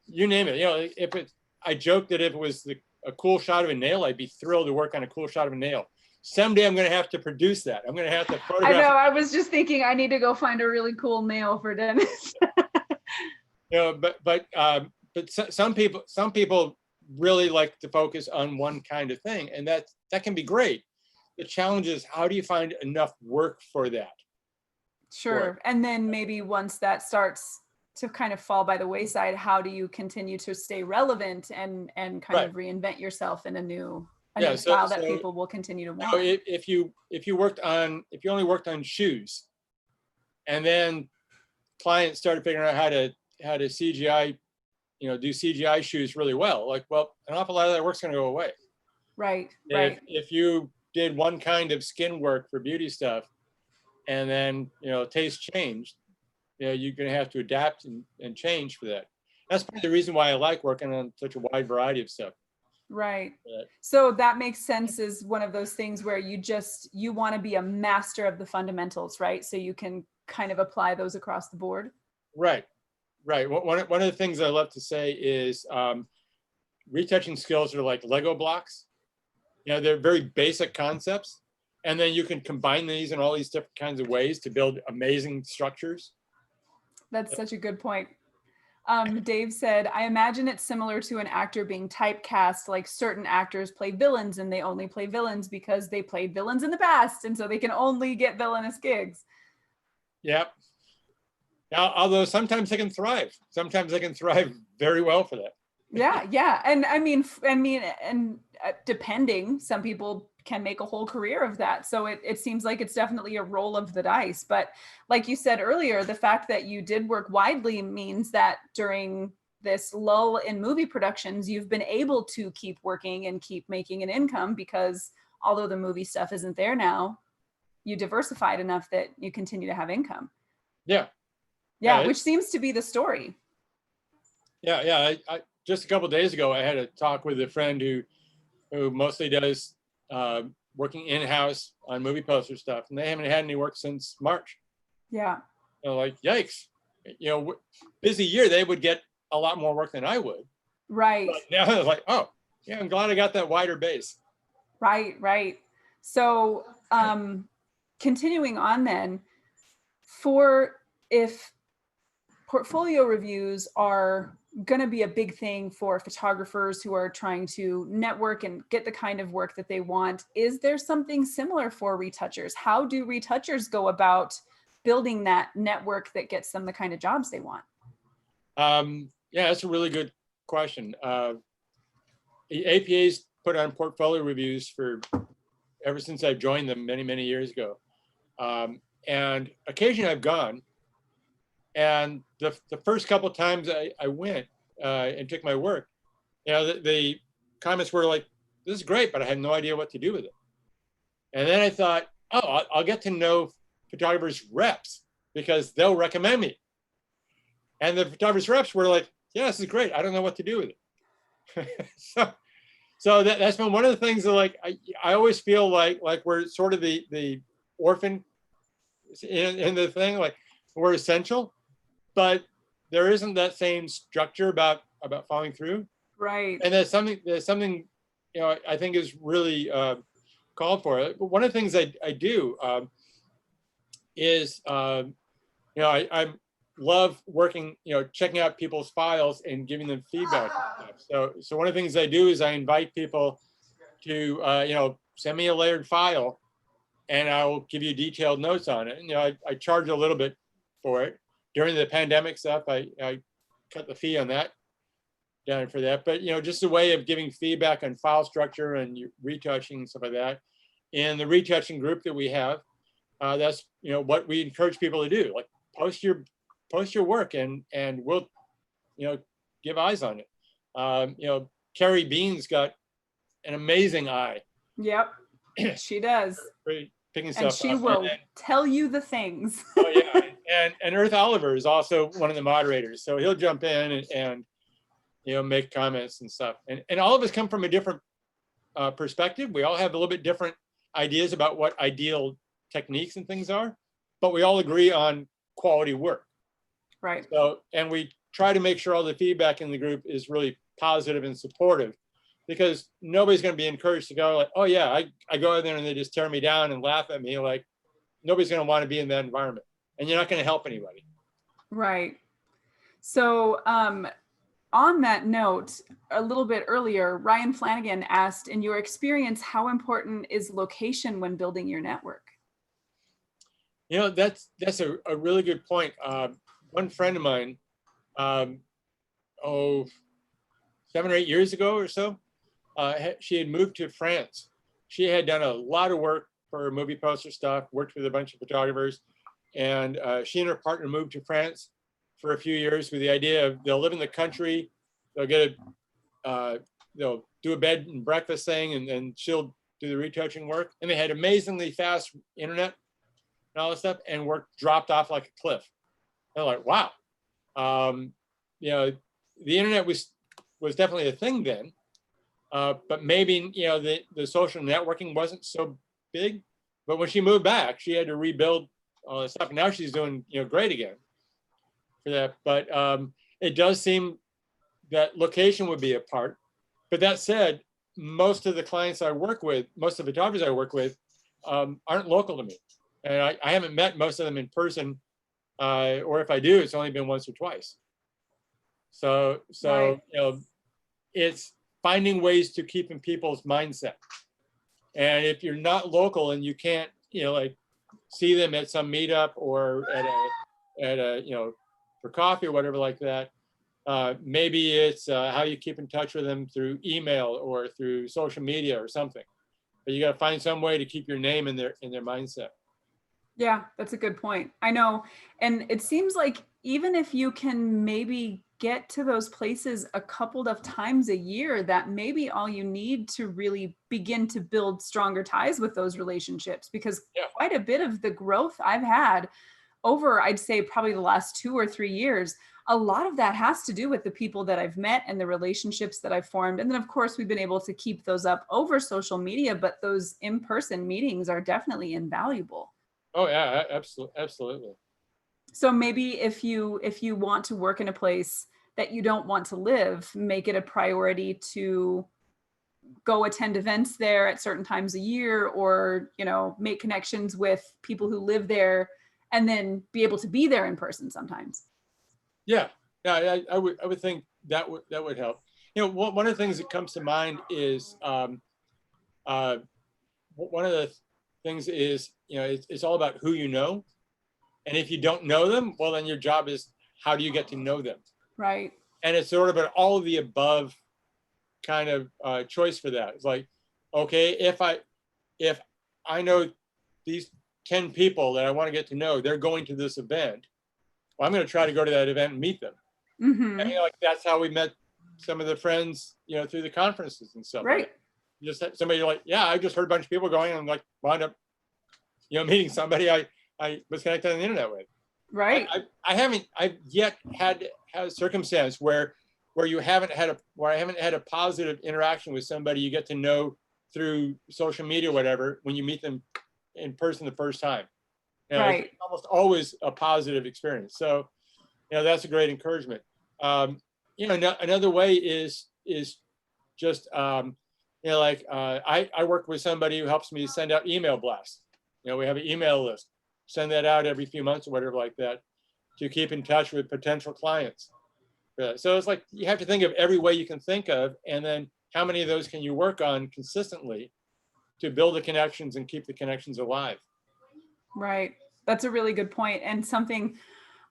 Speaker 2: you name it. I joke that if it was a cool shot of a nail, I'd be thrilled to work on a cool shot of a nail. Someday I'm going to have to produce that. I'm going to have to photograph.
Speaker 1: I know. I was just thinking I need to go find a really cool nail for Dennis.
Speaker 2: But some people really like to focus on one kind of thing, and that can be great. The challenge is, how do you find enough work for that?
Speaker 1: Sure. And then maybe once that starts to kind of fall by the wayside, how do you continue to stay relevant and kind of reinvent yourself in a new style that people will continue to want?
Speaker 2: If you only worked on shoes, and then clients started figuring out how to CGI, do CGI shoes really well, an awful lot of that work's going to go away.
Speaker 1: Right.
Speaker 2: If you did one kind of skin work for beauty stuff, and then taste changed, you're going to have to adapt and change for that. That's part of the reason why I like working on such a wide variety of stuff.
Speaker 1: Right. So that makes sense, is one of those things where you want to be a master of the fundamentals, right? So you can kind of apply those across the board.
Speaker 2: Right. One of the things I love to say is retouching skills are like Lego blocks. They're very basic concepts, and then you can combine these in all these different kinds of ways to build amazing structures.
Speaker 1: That's such a good point. Dave said, I imagine it's similar to an actor being typecast, like certain actors play villains and they only play villains because they played villains in the past. And so they can only get villainous gigs.
Speaker 2: Yep. Now, although sometimes they can thrive. Sometimes they can thrive very well for that.
Speaker 1: Yeah, yeah. And I mean, depending, some people can make a whole career of that. So it seems like it's definitely a roll of the dice. But like you said earlier, the fact that you did work widely means that during this lull in movie productions, you've been able to keep working and keep making an income, because although the movie stuff isn't there now, you diversified enough that you continue to have income.
Speaker 2: Yeah.
Speaker 1: Yeah, which seems to be the story.
Speaker 2: Yeah, yeah. I just a couple of days ago, I had a talk with a friend who mostly does working in-house on movie poster stuff, and they haven't had any work since March.
Speaker 1: Yeah.
Speaker 2: You know, like, yikes. You know, busy year, they would get a lot more work than I would.
Speaker 1: Right.
Speaker 2: But now it's like, oh, yeah, I'm glad I got that wider base.
Speaker 1: Right, right. So continuing on then, if portfolio reviews are going to be a big thing for photographers who are trying to network and get the kind of work that they want, is there something similar for retouchers? How do retouchers go about building that network that gets them the kind of jobs they want?
Speaker 2: Yeah, that's a really good question. The APA's put on portfolio reviews for ever since I've joined them many years ago. And occasionally I've gone, and the first couple of times I went and took my work, you know, the comments were like, this is great, but I had no idea what to do with it. And then I thought, oh, I'll get to know photographers reps because they'll recommend me. And the photographers reps were like, yeah, this is great. I don't know what to do with it. so that's been one of the things that, like, I always feel like we're sort of the orphan in the thing, like we're essential, but there isn't that same structure about following through.
Speaker 1: Right.
Speaker 2: And there's something, you know, I think is really called for. One of the things I do is, you know, I love working, you know, checking out people's files and giving them feedback. So one of the things I do is I invite people to, you know, send me a layered file, and I will give you detailed notes on it. And, you know, I charge a little bit for it. During the pandemic stuff, I cut the fee on that down for that. But, you know, just a way of giving feedback on file structure and retouching and stuff like that. In the retouching group that we have, that's, you know, what we encourage people to do. Like, post your work, and we'll, you know, give eyes on it. You know, Carrie Bean's got an amazing eye.
Speaker 1: Yep, she does.
Speaker 2: Picking stuff
Speaker 1: and she
Speaker 2: up.
Speaker 1: will tell you the things.
Speaker 2: Oh yeah, and Earth Oliver is also one of the moderators, so he'll jump in and you know, make comments and stuff. And all of us come from a different perspective. We all have a little bit different ideas about what ideal techniques and things are, but we all agree on quality work.
Speaker 1: Right.
Speaker 2: So, and we try to make sure all the feedback in the group is really positive and supportive, because nobody's going to be encouraged to go like, oh yeah, I go in there and they just tear me down and laugh at me. Like, nobody's going to want to be in that environment, and you're not going to help anybody.
Speaker 1: Right. So on that note, a little bit earlier, Ryan Flanagan asked, in your experience, how important is location when building your network?
Speaker 2: You know, that's a really good point. One friend of mine, 7 or 8 years ago or so, she had moved to France. She had done a lot of work for movie poster stuff, worked with a bunch of photographers, and she and her partner moved to France for a few years with the idea of they'll live in the country, they'll get they'll do a bed and breakfast thing, and then she'll do the retouching work. And they had amazingly fast internet and all this stuff, and work dropped off like a cliff. They're like, wow. You know, the internet was definitely a thing then, but maybe, you know, the social networking wasn't so big. But when she moved back, she had to rebuild all this stuff. And now she's doing, you know, great again for that. But it does seem that location would be a part. But that said, most of the clients I work with, most of the photographers I work with, aren't local to me. And I haven't met most of them in person, or if I do, it's only been once or twice. So
Speaker 1: Right.
Speaker 2: you know, it's finding ways to keep in people's mindset. And if you're not local and you can't, you know, like see them at some meetup or at a you know, for coffee or whatever like that, maybe it's how you keep in touch with them through email or through social media or something. But you got to find some way to keep your name in their mindset.
Speaker 1: Yeah, that's a good point. I know. And it seems like even if you can maybe get to those places a couple of times a year, that may be all you need to really begin to build stronger ties with those relationships. Because
Speaker 2: Yeah.
Speaker 1: quite a bit of the growth I've had over, I'd say probably the last 2 or 3 years, a lot of that has to do with the people that I've met and the relationships that I've formed. And then of course we've been able to keep those up over social media, but those in-person meetings are definitely invaluable.
Speaker 2: Oh yeah, absolutely.
Speaker 1: So maybe if you want to work in a place that you don't want to live, make it a priority to go attend events there at certain times a year, or, you know, make connections with people who live there and then be able to be there in person sometimes.
Speaker 2: Yeah, yeah, I would think that would help. You know, one of the things that comes to mind is one of the things is, you know, it's all about who you know, and if you don't know them, well, then your job is how do you get to know them?
Speaker 1: Right.
Speaker 2: And it's sort of an all of the above kind of choice for that. It's like, okay, if I know these 10 people that I want to get to know, they're going to this event. Well, I'm going to try to go to that event and meet them.
Speaker 1: Mm-hmm.
Speaker 2: And, you know, like that's how we met some of the friends, you know, through the conferences and stuff.
Speaker 1: Right.
Speaker 2: Like, just had somebody like, yeah, I just heard a bunch of people going and like wound up, you know, meeting somebody I was connected on the internet with.
Speaker 1: Right.
Speaker 2: I've yet had a circumstance where I haven't had a positive interaction with somebody you get to know through social media or whatever when you meet them in person the first time. You know,
Speaker 1: Right.
Speaker 2: it's almost always a positive experience. So, you know, that's a great encouragement. You know, another way is just you know, like I work with somebody who helps me send out email blasts. You know, we have an email list. Send that out every few months or whatever like that to keep in touch with potential clients. So it's like you have to think of every way you can think of, and then how many of those can you work on consistently to build the connections and keep the connections alive.
Speaker 1: Right. That's a really good point. And something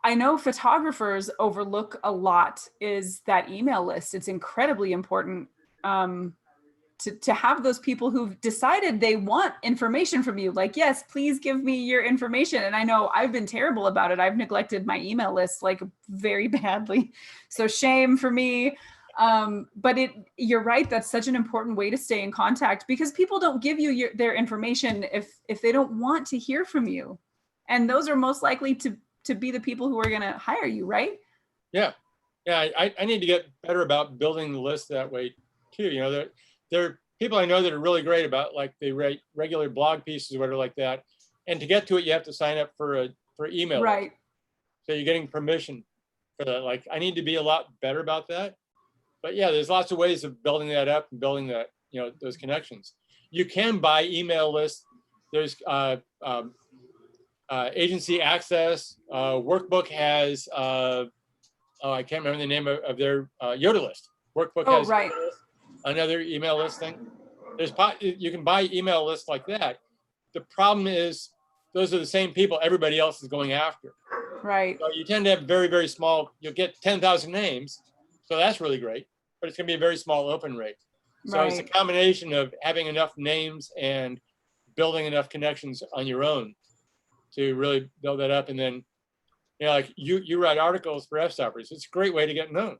Speaker 1: I know photographers overlook a lot is that email list. It's incredibly important to have those people who've decided they want information from you. Like, yes, please give me your information. And I know I've been terrible about it. I've neglected my email list like very badly. So shame for me. But you're right. That's such an important way to stay in contact, because people don't give you their information if they don't want to hear from you. And those are most likely to be the people who are going to hire you, right?
Speaker 2: Yeah. Yeah. I need to get better about building the list that way too. You know, there are people I know that are really great about, like, they write regular blog pieces or whatever like that. And to get to it, you have to sign up for email.
Speaker 1: Right.
Speaker 2: So you're getting permission for that. Like, I need to be a lot better about that. But yeah, there's lots of ways of building that up and building that, you know, those connections. You can buy email lists. There's agency access. Workbook has, I can't remember the name of their Yoda list. Workbook has
Speaker 1: right.
Speaker 2: another email list thing. You can buy email lists like that. The problem is those are the same people everybody else is going after.
Speaker 1: Right.
Speaker 2: So you tend to have very, very small, you'll get 10,000 names. So that's really great, but it's going to be a very small open rate. So It's a combination of having enough names and building enough connections on your own to really build that up. And then, you know, like you write articles for F-stoppers. It's a great way to get known.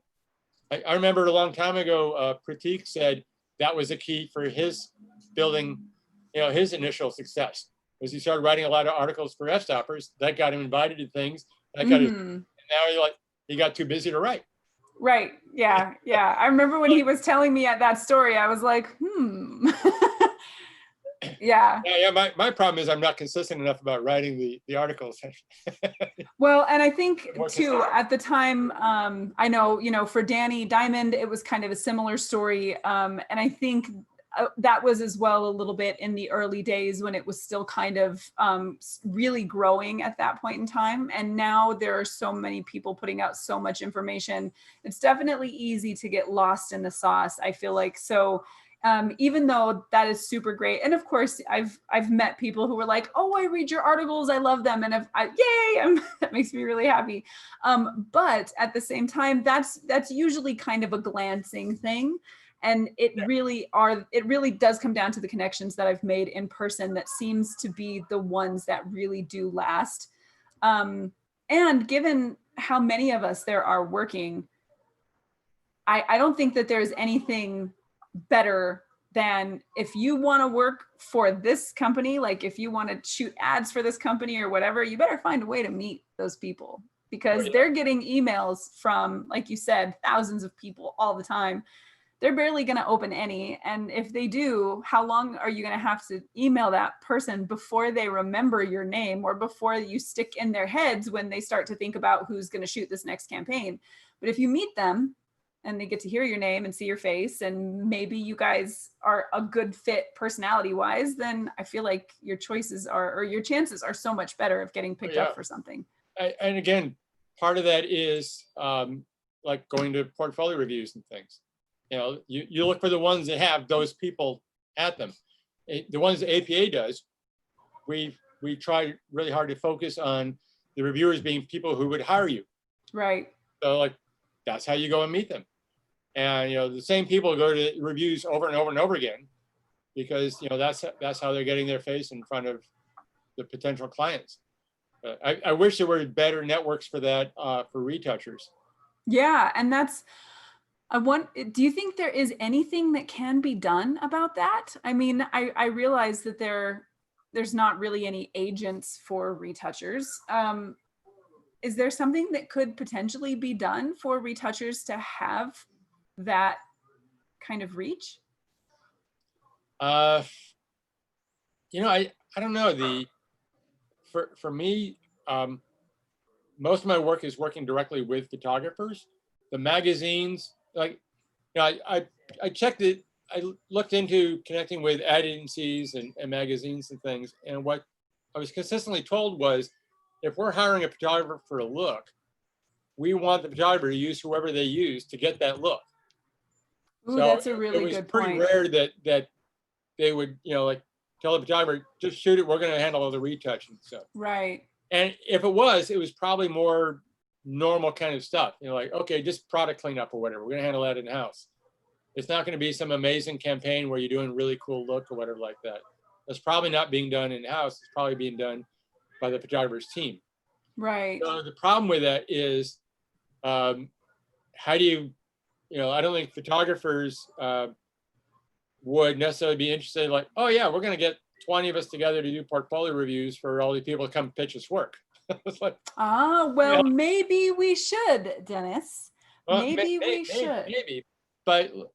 Speaker 2: I remember a long time ago, Pratik said that was a key for his building, you know, his initial success, was he started writing a lot of articles for F-stoppers. That got him invited to things. That got his, and now he got too busy to write.
Speaker 1: Right. Yeah. Yeah. I remember when he was telling me that story, I was like, Yeah.
Speaker 2: Yeah. My problem is I'm not consistent enough about writing the articles.
Speaker 1: Well, and I think too, at the time, I know, you know, for Danny Diamond, it was kind of a similar story. And I think that was as well a little bit in the early days when it was still kind of really growing at that point in time. And now there are so many people putting out so much information. It's definitely easy to get lost in the sauce, I feel like. So even though that is super great. And of course, I've met people who were like, oh, I read your articles, I love them. And yay, that makes me really happy. But at the same time, that's usually kind of a glancing thing. And it really does come down to the connections that I've made in person that seems to be the ones that really do last. And given how many of us there are working, I don't think that there's anything better than if you want to work for this company, like if you want to shoot ads for this company or whatever, you better find a way to meet those people, because they're getting emails from, like you said, thousands of people all the time. They're barely going to open any. And if they do, how long are you going to have to email that person before they remember your name, or before you stick in their heads when they start to think about who's going to shoot this next campaign? But if you meet them and they get to hear your name and see your face, and maybe you guys are a good fit personality wise, then I feel like your choices are, or your chances are so much better of getting picked up for something.
Speaker 2: And again, part of that is like going to portfolio reviews and things. You know, you look for the ones that have those people at them. The ones that APA does, we try really hard to focus on the reviewers being people who would hire you.
Speaker 1: Right.
Speaker 2: So like, that's how you go and meet them. And, you know, the same people go to reviews over and over and over again, because, you know, that's how they're getting their face in front of the potential clients. I wish there were better networks for that, for retouchers.
Speaker 1: Yeah. And do you think there is anything that can be done about that? I mean, I realize that there's not really any agents for retouchers. Is there something that could potentially be done for retouchers to have that kind of reach?
Speaker 2: You know, I don't know. For me, most of my work is working directly with photographers. The magazines, like, you know, I checked it. I looked into connecting with ad agencies and magazines and things. And what I was consistently told was, if we're hiring a photographer for a look, we want the photographer to use whoever they use to get that look.
Speaker 1: Ooh, so that's a really good point.
Speaker 2: It was pretty rare that they would, you know, like tell the photographer, just shoot it, we're going to handle all the retouching stuff.
Speaker 1: Right.
Speaker 2: And if it was probably more normal kind of stuff. You know, like, okay, just product cleanup or whatever. We're going to handle that in-house. It's not going to be some amazing campaign where you're doing really cool look or whatever like that. That's probably not being done in-house. It's probably being done by the photographer's team.
Speaker 1: Right.
Speaker 2: So the problem with that is, how do you know, I don't think photographers would necessarily be interested, like, oh yeah, we're going to get 20 of us together to do portfolio reviews for all these people to come pitch us work. Like,
Speaker 1: well, maybe we should, Dennis. Well, maybe we should.
Speaker 2: Maybe, but you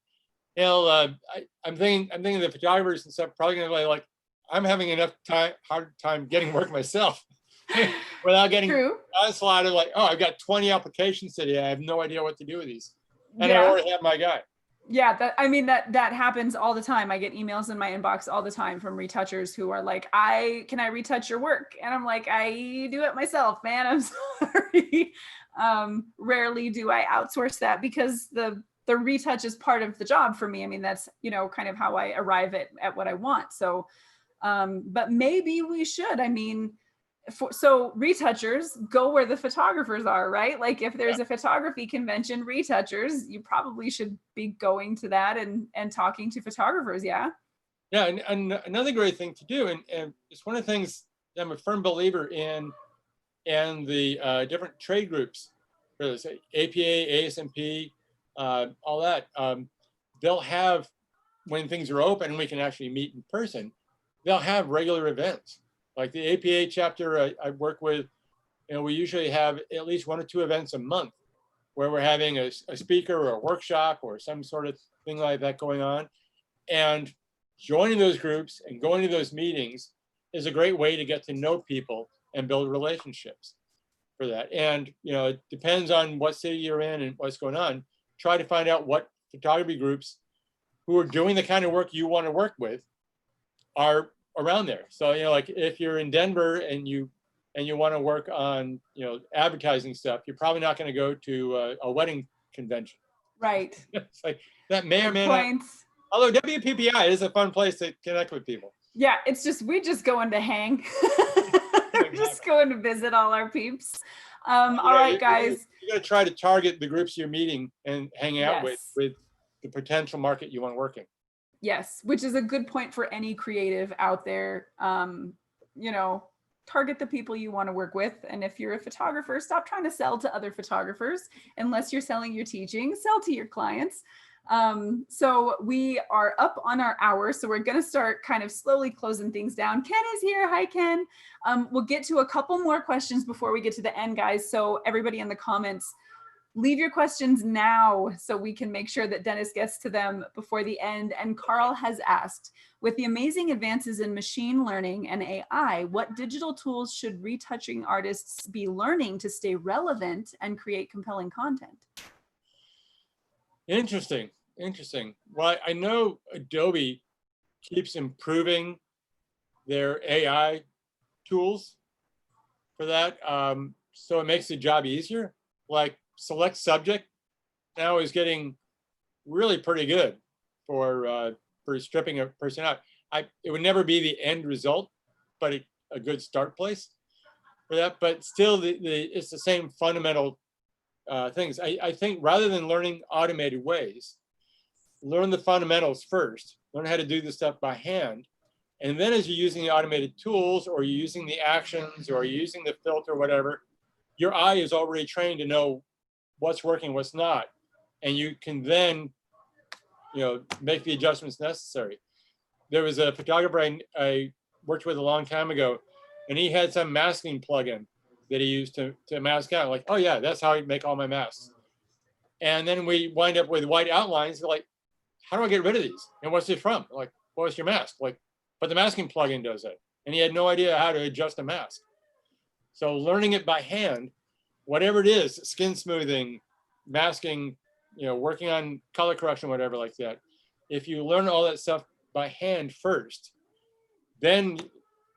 Speaker 2: know, I'm thinking the photographers and stuff probably going to be like, I'm having hard time getting work myself without getting onslaught of like, oh, I've got 20 applications today. I have no idea what to do with these, and I already have my guy.
Speaker 1: Yeah, that happens all the time. I get emails in my inbox all the time from retouchers who are like, can I retouch your work? And I'm like, I do it myself, man. I'm sorry. Rarely do I outsource that, because the retouch is part of the job for me. I mean, that's, you know, kind of how I arrive at what I want. So, but maybe we should. I mean, so retouchers go where the photographers are, right? Like if there's a photography convention, retouchers, you probably should be going to that and talking to photographers. Yeah.
Speaker 2: Yeah. And another great thing to do, and it's one of the things I'm a firm believer in, and the different trade groups, whether it's APA, ASMP, all that, they'll have, when things are open and we can actually meet in person, they'll have regular events. Like the APA chapter I work with, you know, we usually have at least 1 or 2 events a month where we're having a speaker or a workshop or some sort of thing like that going on. And joining those groups and going to those meetings is a great way to get to know people and build relationships for that. And, you know, it depends on what city you're in and what's going on. Try to find out what photography groups who are doing the kind of work you want to work with are around there. So, you know, like if you're in Denver and you want to work on, you know, advertising stuff, you're probably not going to go to a wedding convention.
Speaker 1: Right.
Speaker 2: It's like that may or may
Speaker 1: not.
Speaker 2: Although WPPI is a fun place to connect with people.
Speaker 1: Yeah, it's just, we just going to hang. We're just going to visit all our peeps. All right, guys.
Speaker 2: You got to try to target the groups you're meeting and hang out with the potential market you want working.
Speaker 1: Yes, which is a good point for any creative out there. You know, target the people you want to work with. And if you're a photographer, stop trying to sell to other photographers. Unless you're selling your teaching, sell to your clients. So we are up on our hour, so we're going to start kind of slowly closing things down. Ken is here. Hi, Ken. We'll get to a couple more questions before we get to the end, guys. So everybody in the comments, leave your questions now so we can make sure that Dennis gets to them before the end. And Carl has asked, with the amazing advances in machine learning and AI, what digital tools should retouching artists be learning to stay relevant and create compelling content?
Speaker 2: Interesting. Well, I know Adobe keeps improving their AI tools for that. So it makes the job easier. Like select subject now is getting really pretty good for stripping a person out. It would never be the end result, but a good start place for that. But still, it's the same fundamental things. I think rather than learning automated ways, learn the fundamentals first. Learn how to do this stuff by hand, and then as you're using the automated tools, or you're using the actions, or you're using the filter, whatever, your eye is already trained to know what's working, what's not, and you can then, you know, make the adjustments necessary. There was a photographer I worked with a long time ago, and he had some masking plugin that he used to mask out. Like, oh yeah, that's how I make all my masks. And then we wind up with white outlines. Like, how do I get rid of these? And what's this from? Like, what's your mask? Like, but the masking plugin does it. And he had no idea how to adjust a mask. So learning it by hand, whatever it is, skin smoothing, masking, you know, working on color correction, whatever like that. If you learn all that stuff by hand first, then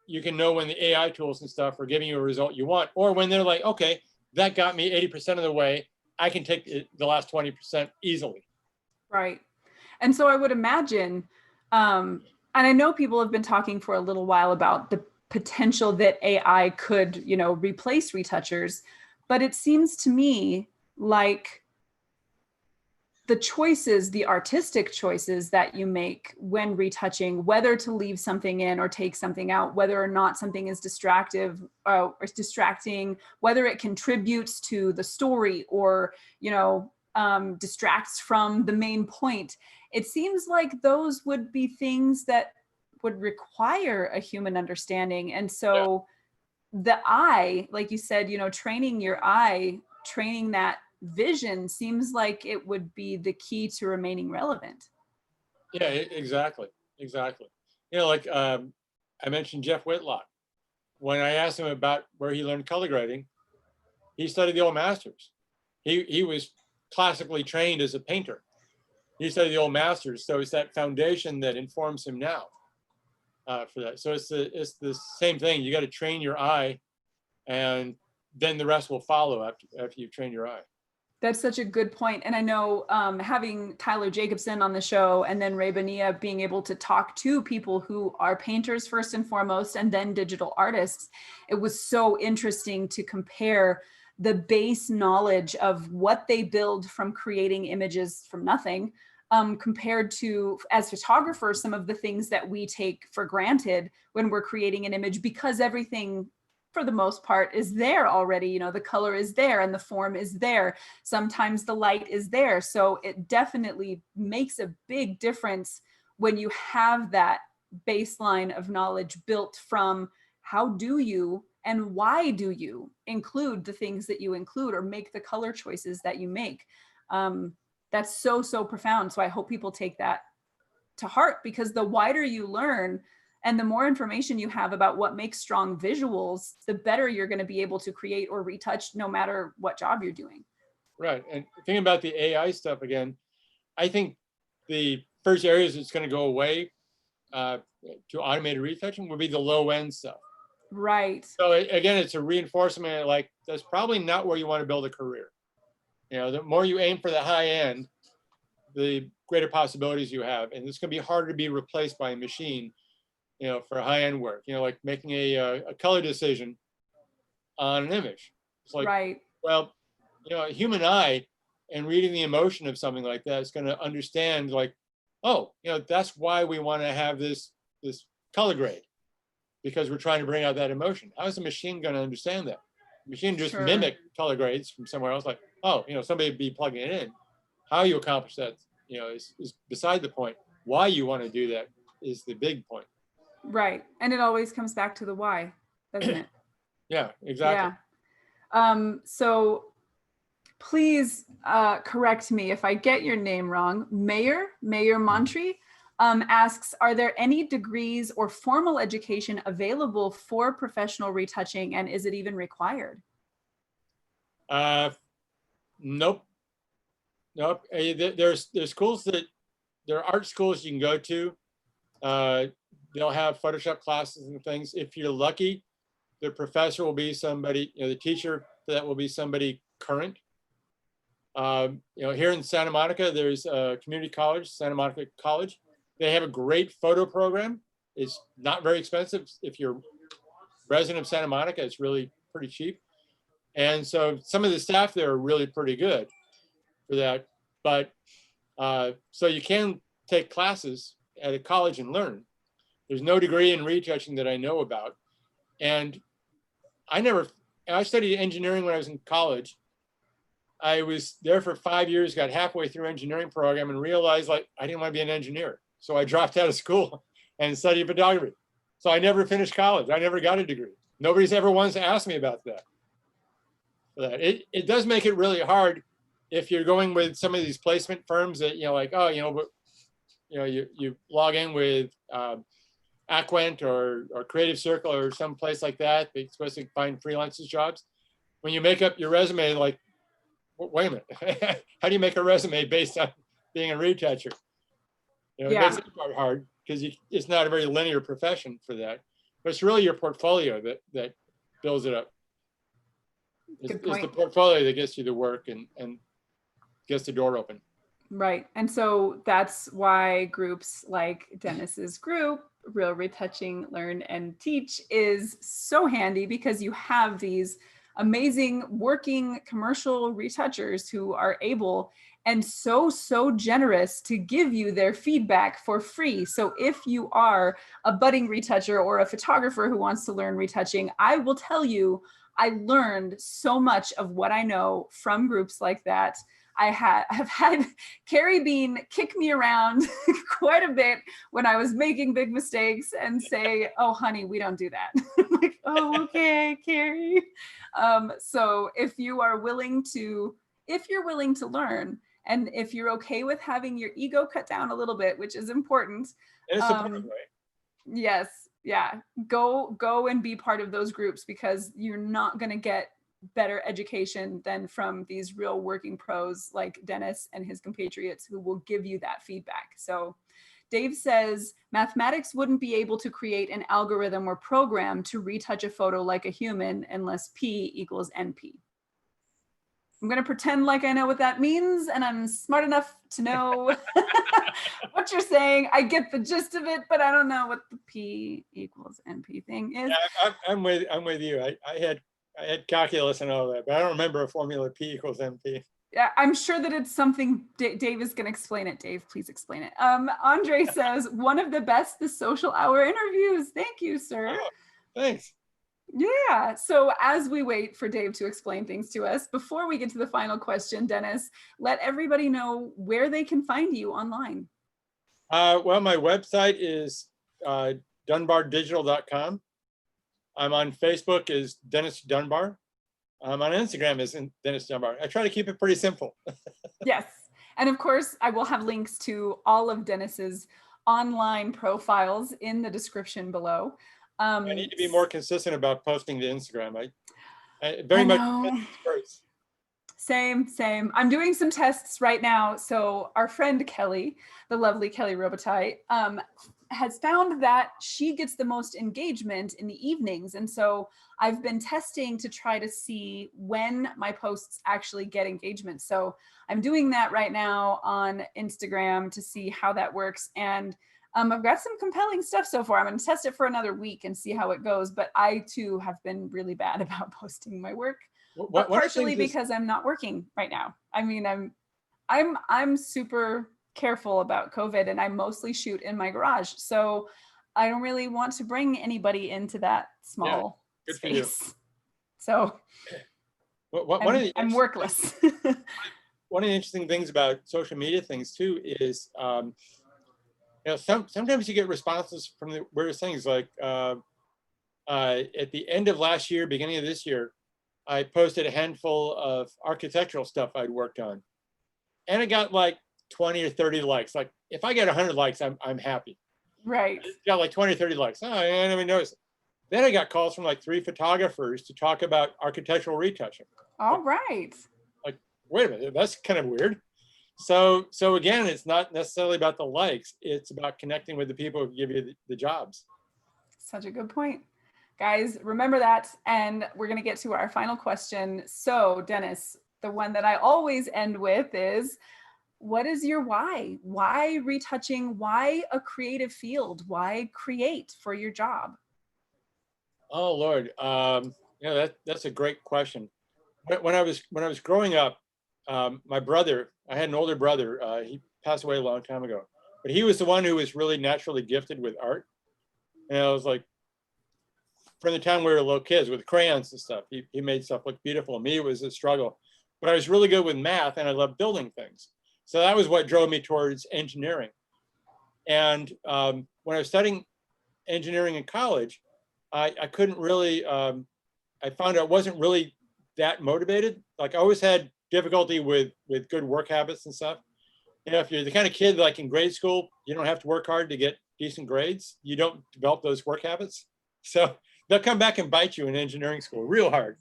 Speaker 2: you can know when the AI tools and stuff are giving you a result you want, or when they're like, okay, that got me 80% of the way, I can take the last 20% easily.
Speaker 1: Right. And so I would imagine, and I know people have been talking for a little while about the potential that AI could, you know, replace retouchers, but it seems to me like the choices, the artistic choices that you make when retouching, whether to leave something in or take something out, whether or not something is distracting, whether it contributes to the story or, you know, distracts from the main point. It seems like those would be things that would require a human understanding. And so the eye, like you said, you know, training your eye, training that vision seems like it would be the key to remaining relevant.
Speaker 2: Yeah, exactly. You know, like I mentioned Jeff Whitlock. When I asked him about where he learned color grading, he studied the old masters. He was classically trained as a painter. He studied the old masters, so it's that foundation that informs him now for that. So it's the same thing. You got to train your eye, and then the rest will follow after you train your eye.
Speaker 1: That's such a good point. And I know having Tyler Jacobson on the show and then Ray Bonilla being able to talk to people who are painters first and foremost, and then digital artists, it was so interesting to compare the base knowledge of what they build from creating images from nothing compared to, as photographers, some of the things that we take for granted when we're creating an image, because everything for the most part is there already. You know, the color is there and the form is there. Sometimes the light is there. So it definitely makes a big difference when you have that baseline of knowledge built from how do you and why do you include the things that you include or make the color choices that you make. That's so, so profound. So I hope people take that to heart, because the wider you learn and the more information you have about what makes strong visuals, the better you're going to be able to create or retouch no matter what job you're doing.
Speaker 2: Right. And thinking about the AI stuff again, I think the first areas that's going to go away to automated retouching would be the low end stuff.
Speaker 1: Right.
Speaker 2: So again, it's a reinforcement, like that's probably not where you want to build a career. You know, the more you aim for the high end, the greater possibilities you have. And it's going to be harder to be replaced by a machine, you know, for high end work, you know, like making a color decision on an image. It's like,
Speaker 1: right.
Speaker 2: Well, you know, a human eye and reading the emotion of something like that is going to understand, like, oh, you know, that's why we want to have this color grade, because we're trying to bring out that emotion. How is a machine going to understand that? The machine just mimic color grades from somewhere else, like, oh, you know, somebody would be plugging it in. How you accomplish that, you know, is beside the point. Why you want to do that is the big point.
Speaker 1: Right. And it always comes back to the why, doesn't it?
Speaker 2: Yeah, exactly.
Speaker 1: Yeah. So please correct me if I get your name wrong. Mayor Montree asks, are there any degrees or formal education available for professional retouching, and is it even required?
Speaker 2: Nope. There's schools there are art schools you can go to. They'll have Photoshop classes and things. If you're lucky, the professor will be somebody, you know, the teacher for that will be somebody current. You know, here in Santa Monica, there's a community college, Santa Monica College. They have a great photo program. It's not very expensive. If you're a resident of Santa Monica, it's really pretty cheap. And so some of the staff there are really pretty good for that. But so you can take classes at a college and learn. There's no degree in retouching that I know about. And I studied engineering when I was in college. I was there for 5 years, got halfway through engineering program and realized like I didn't want to be an engineer. So I dropped out of school and studied photography. So I never finished college. I never got a degree. Nobody's ever once asked me about that. It does make it really hard if you're going with some of these placement firms that, you know, like, oh, you know, you log in with Aquent or Creative Circle or some place like that. They're supposed to find freelancers jobs. When you make up your resume, like, wait a minute, how do you make a resume based on being a retoucher? You know, it makes it part hard because it's not a very linear profession for that. But it's really your portfolio that builds it up. It's the portfolio that gets you the work and gets the door open.
Speaker 1: Right. And so that's why groups like Dennis's group, Real Retouching, Learn and Teach, is so handy, because you have these amazing working commercial retouchers who are able and so generous to give you their feedback for free. So if you are a budding retoucher or a photographer who wants to learn retouching, I will tell you, I learned so much of what I know from groups like that. I have had Carrie Bean kick me around quite a bit when I was making big mistakes and say, oh, honey, we don't do that. I'm like, oh, okay, Carrie. So if you're willing to learn, and if you're okay with having your ego cut down a little bit, which is important.
Speaker 2: In a supportive way.
Speaker 1: Yes. Yeah. Go and be part of those groups, because you're not going to get better education than from these real working pros like Dennis and his compatriots, who will give you that feedback. So Dave says, mathematics wouldn't be able to create an algorithm or program to retouch a photo like a human unless P equals NP. I'm going to pretend like I know what that means, and I'm smart enough to know what you're saying. I get the gist of it, but I don't know what the P equals NP thing is.
Speaker 2: Yeah, I'm with you. I had calculus and all that, but I don't remember a formula P equals NP.
Speaker 1: Yeah, I'm sure that it's something. Dave is going to explain it. Dave, please explain it. Andre says, one of the best, the social hour interviews. Thank you, sir.
Speaker 2: Oh, thanks.
Speaker 1: Yeah. So as we wait for Dave to explain things to us, before we get to the final question, Dennis, let everybody know where they can find you online.
Speaker 2: Well, my website is dunbardigital.com. I'm on Facebook as Dennis Dunbar. I'm on Instagram as Dennis Dunbar. I try to keep it pretty simple.
Speaker 1: Yes. And of course, I will have links to all of Dennis's online profiles in the description below.
Speaker 2: I need to be more consistent about posting to Instagram. I very much.
Speaker 1: Same. I'm doing some tests right now. So our friend Kelly, the lovely Kelly Robitaille, has found that she gets the most engagement in the evenings. And so I've been testing to try to see when my posts actually get engagement. So I'm doing that right now on Instagram to see how that works. And I've got some compelling stuff so far. I'm going to test it for another week and see how it goes. But I too have been really bad about posting my work. But partially because I'm not working right now. I mean, I'm super careful about COVID, and I mostly shoot in my garage. So I don't really want to bring anybody into that small space. So I'm workless.
Speaker 2: One of the interesting things about social media things too is, sometimes you get responses from the weirdest things. Like at the end of last year, beginning of this year, I posted a handful of architectural stuff I'd worked on, and it got like 20 or 30 likes. Like if I get 100 likes, I'm happy.
Speaker 1: Right.
Speaker 2: It got like 20 or 30 likes. Oh, I didn't even notice it. Then I got calls from like 3 photographers to talk about architectural retouching.
Speaker 1: All right.
Speaker 2: Like, wait a minute, that's kind of weird. So again, it's not necessarily about the likes. It's about connecting with the people who give you the jobs.
Speaker 1: Such a good point. Guys, remember that. And we're going to get to our final question. So Dennis, the one that I always end with is, what is your why? Why retouching? Why a creative field? Why create for your job?
Speaker 2: Oh, Lord. That's a great question. When I was growing up, my brother, I had an older brother, he passed away a long time ago, but he was the one who was really naturally gifted with art. And I was like, from the time we were little kids with crayons and stuff, he made stuff look beautiful. Me, it was a struggle, but I was really good with math and I loved building things. So that was what drove me towards engineering. And when I was studying engineering in college, I couldn't really, I found I wasn't really that motivated. Like I always had difficulty with good work habits and stuff. You know, if you're the kind of kid like in grade school, you don't have to work hard to get decent grades. You don't develop those work habits. So they'll come back and bite you in engineering school real hard.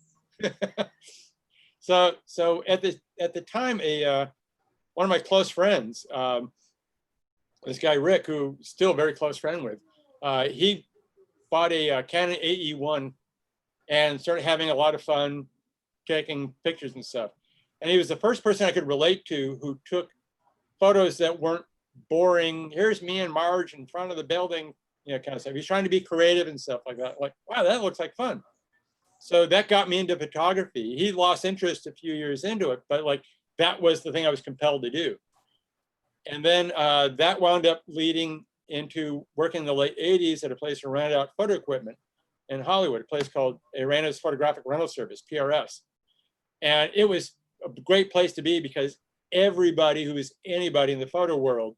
Speaker 2: So at the time, one of my close friends, this guy Rick, who still a very close friend with, he bought a Canon AE1 and started having a lot of fun taking pictures and stuff. And he was the first person I could relate to who took photos that weren't boring. Here's me and Marge in front of the building, you know, kind of stuff. He's trying to be creative and stuff like that. Like, wow, that looks like fun. So that got me into photography. He lost interest a few years into it, but like that was the thing I was compelled to do. And then that wound up leading into working in the late 80s at a place to rent out photo equipment in Hollywood, a place called Irana's Photographic Rental Service, PRS. And it was a great place to be because everybody who was anybody in the photo world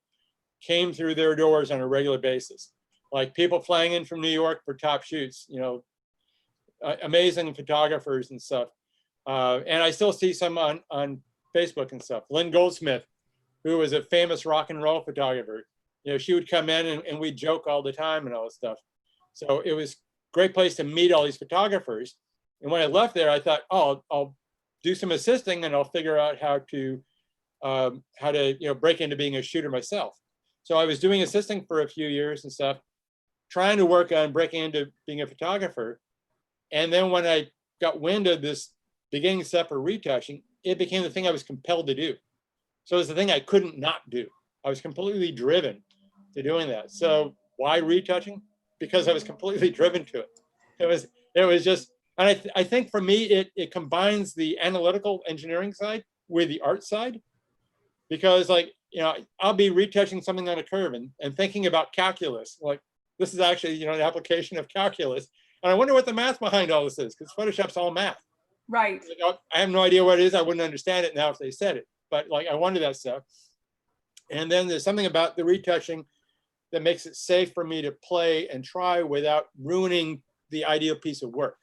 Speaker 2: came through their doors on a regular basis. Like people flying in from New York for top shoots, you know, amazing photographers and stuff. And I still see some on Facebook and stuff. Lynn Goldsmith, who was a famous rock and roll photographer, you know, she would come in and we'd joke all the time and all this stuff. So it was a great place to meet all these photographers. And when I left there, I thought, oh, I'll do some assisting and I'll figure out how to break into being a shooter myself. So I was doing assisting for a few years and stuff, trying to work on breaking into being a photographer. And then when I got wind of this beginning stuff for retouching, it became the thing I was compelled to do. So it was the thing I couldn't not do. I was completely driven to doing that. So why retouching? Because I was completely driven to it. It was just, and I think for me, it combines the analytical engineering side with the art side. Because like, you know, I'll be retouching something on a curve and thinking about calculus. Like this is actually, you know, an application of calculus. And I wonder what the math behind all this is, because Photoshop's all math.
Speaker 1: Right.
Speaker 2: I have no idea what it is. I wouldn't understand it now if they said it. But like, I wonder that stuff. And then there's something about the retouching that makes it safe for me to play and try without ruining the ideal piece of work.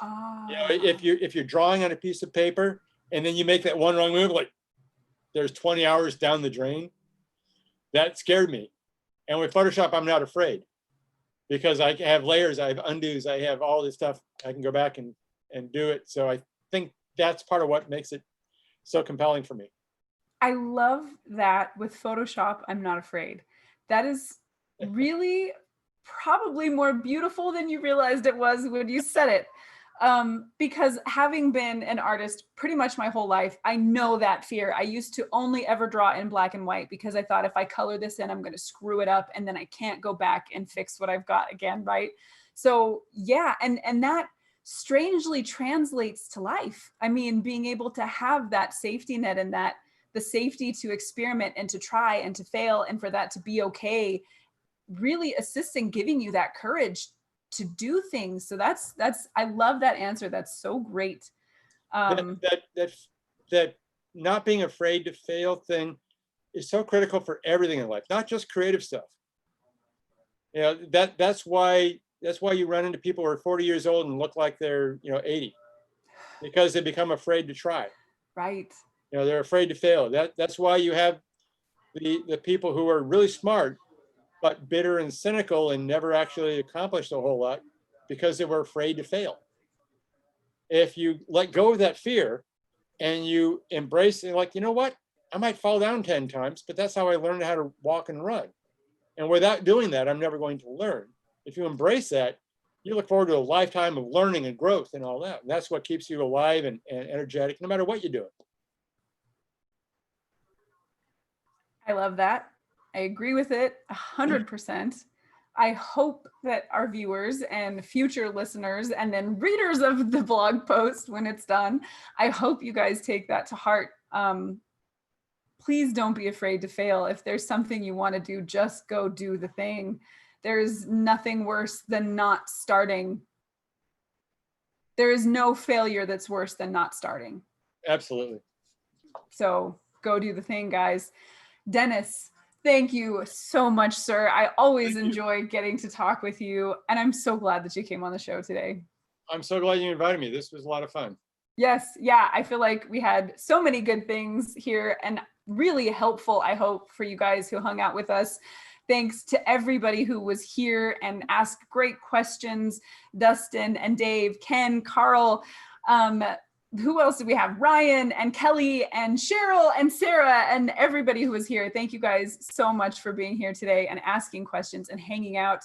Speaker 2: You know, if you're drawing on a piece of paper and then you make that one wrong move, like there's 20 hours down the drain, that scared me. And with Photoshop, I'm not afraid because I have layers, I have undos, I have all this stuff. I can go back and do it. So I think that's part of what makes it so compelling for me.
Speaker 1: I love that with Photoshop, I'm not afraid. That is really probably more beautiful than you realized it was when you said it. Because having been an artist pretty much my whole life, I know that fear. I used to only ever draw in black and white because I thought if I color this in, I'm going to screw it up and then I can't go back and fix what I've got again, right? So yeah, and that strangely translates to life. I mean, being able to have that safety net and that the safety to experiment and to try and to fail and for that to be okay, really assists in giving you that courage to do things. So that's I love that answer. That's so great.
Speaker 2: That not being afraid to fail thing is so critical for everything in life, not just creative stuff. You know, that's why you run into people who are 40 years old and look like they're 80, because they become afraid to try.
Speaker 1: Right.
Speaker 2: You know, they're afraid to fail. That's why you have the people who are really smart but bitter and cynical and never actually accomplished a whole lot because they were afraid to fail. If you let go of that fear and you embrace it, like, you know what, I might fall down 10 times, but that's how I learned how to walk and run. And without doing that, I'm never going to learn. If you embrace that, you look forward to a lifetime of learning and growth and all that. And that's what keeps you alive and energetic, no matter what you're doing.
Speaker 1: I love that. I agree with it 100%. I hope that our viewers and future listeners and then readers of the blog post when it's done, I hope you guys take that to heart. Please don't be afraid to fail. If there's something you want to do, just go do the thing. There's nothing worse than not starting. There is no failure that's worse than not starting.
Speaker 2: Absolutely.
Speaker 1: So go do the thing, guys. Dennis, thank you so much, sir. I always enjoy getting to talk with you, and I'm so glad that you came on the show today.
Speaker 2: I'm so glad you invited me. This was a lot of fun.
Speaker 1: Yes, yeah, I feel like we had so many good things here and really helpful, I hope, for you guys who hung out with us. Thanks to everybody who was here and asked great questions. Dustin and Dave, Ken, Carl, who else do we have? Ryan and Kelly and Cheryl and Sarah and everybody who was here. Thank you guys so much for being here today and asking questions and hanging out.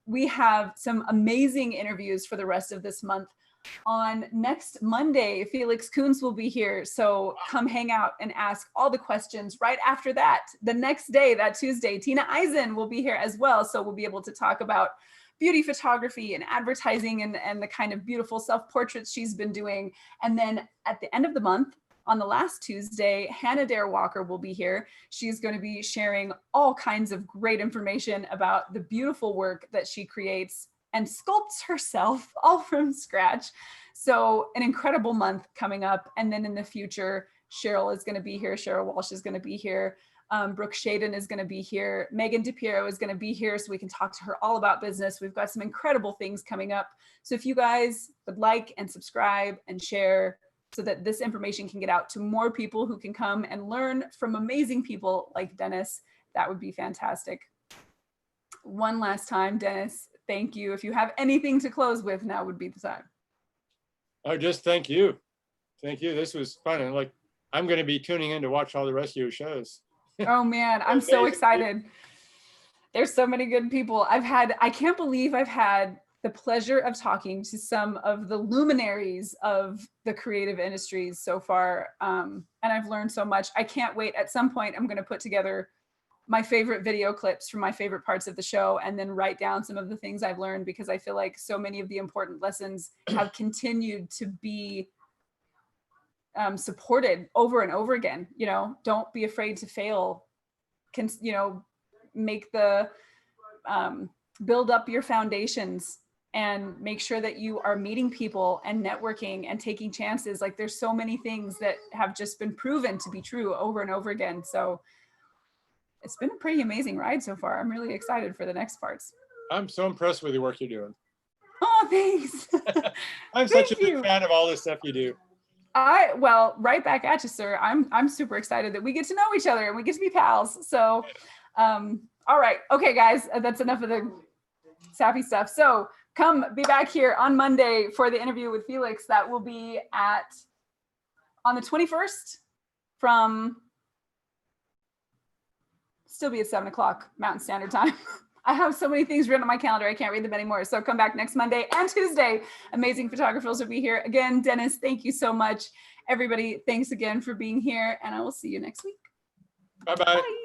Speaker 1: We have some amazing interviews for the rest of this month. On next Monday, Felix Kuhns will be here. So come hang out and ask all the questions. Right after that, the next day, that Tuesday, Tina Eisen will be here as well. So we'll be able to talk about beauty photography and advertising and the kind of beautiful self-portraits she's been doing. And then at the end of the month, on the last Tuesday, Hannah Dare Walker will be here. She's going to be sharing all kinds of great information about the beautiful work that she creates and sculpts herself all from scratch. So an incredible month coming up. And then in the future, Cheryl is going to be here. Cheryl Walsh is going to be here. Brooke Shaden is going to be here. Megan DiPiero is going to be here so we can talk to her all about business. We've got some incredible things coming up. So if you guys would like and subscribe and share so that this information can get out to more people who can come and learn from amazing people like Dennis, that would be fantastic. One last time, Dennis, thank you. If you have anything to close with, now would be the time.
Speaker 2: Oh, just thank you. Thank you. This was fun. And like, I'm going to be tuning in to watch all the rest of your shows.
Speaker 1: Oh man, I'm so excited. There's so many good people. I can't believe I've had the pleasure of talking to some of the luminaries of the creative industries so far. And I've learned so much. I can't wait. At some point, I'm going to put together my favorite video clips from my favorite parts of the show and then write down some of the things I've learned, because I feel like so many of the important lessons have continued to be supported over and over again. You know, don't be afraid to fail. Make the build up your foundations and make sure that you are meeting people and networking and taking chances. Like there's so many things that have just been proven to be true over and over again. So it's been a pretty amazing ride so far. I'm really excited for the next parts.
Speaker 2: I'm so impressed with the work you're doing.
Speaker 1: Oh, thanks.
Speaker 2: I'm such a big fan of all this stuff you do.
Speaker 1: Well, right back at you, sir. I'm super excited that we get to know each other and we get to be pals. So, all right. Okay, guys, that's enough of the sappy stuff. So come be back here on Monday for the interview with Felix. That will be at on the 21st from still be at 7 o'clock Mountain Standard Time. I have so many things written on my calendar. I can't read them anymore. So come back next Monday and Tuesday. Amazing photographers will be here. Again, Dennis, thank you so much. Everybody, thanks again for being here. And I will see you next week.
Speaker 2: Bye-bye. Bye.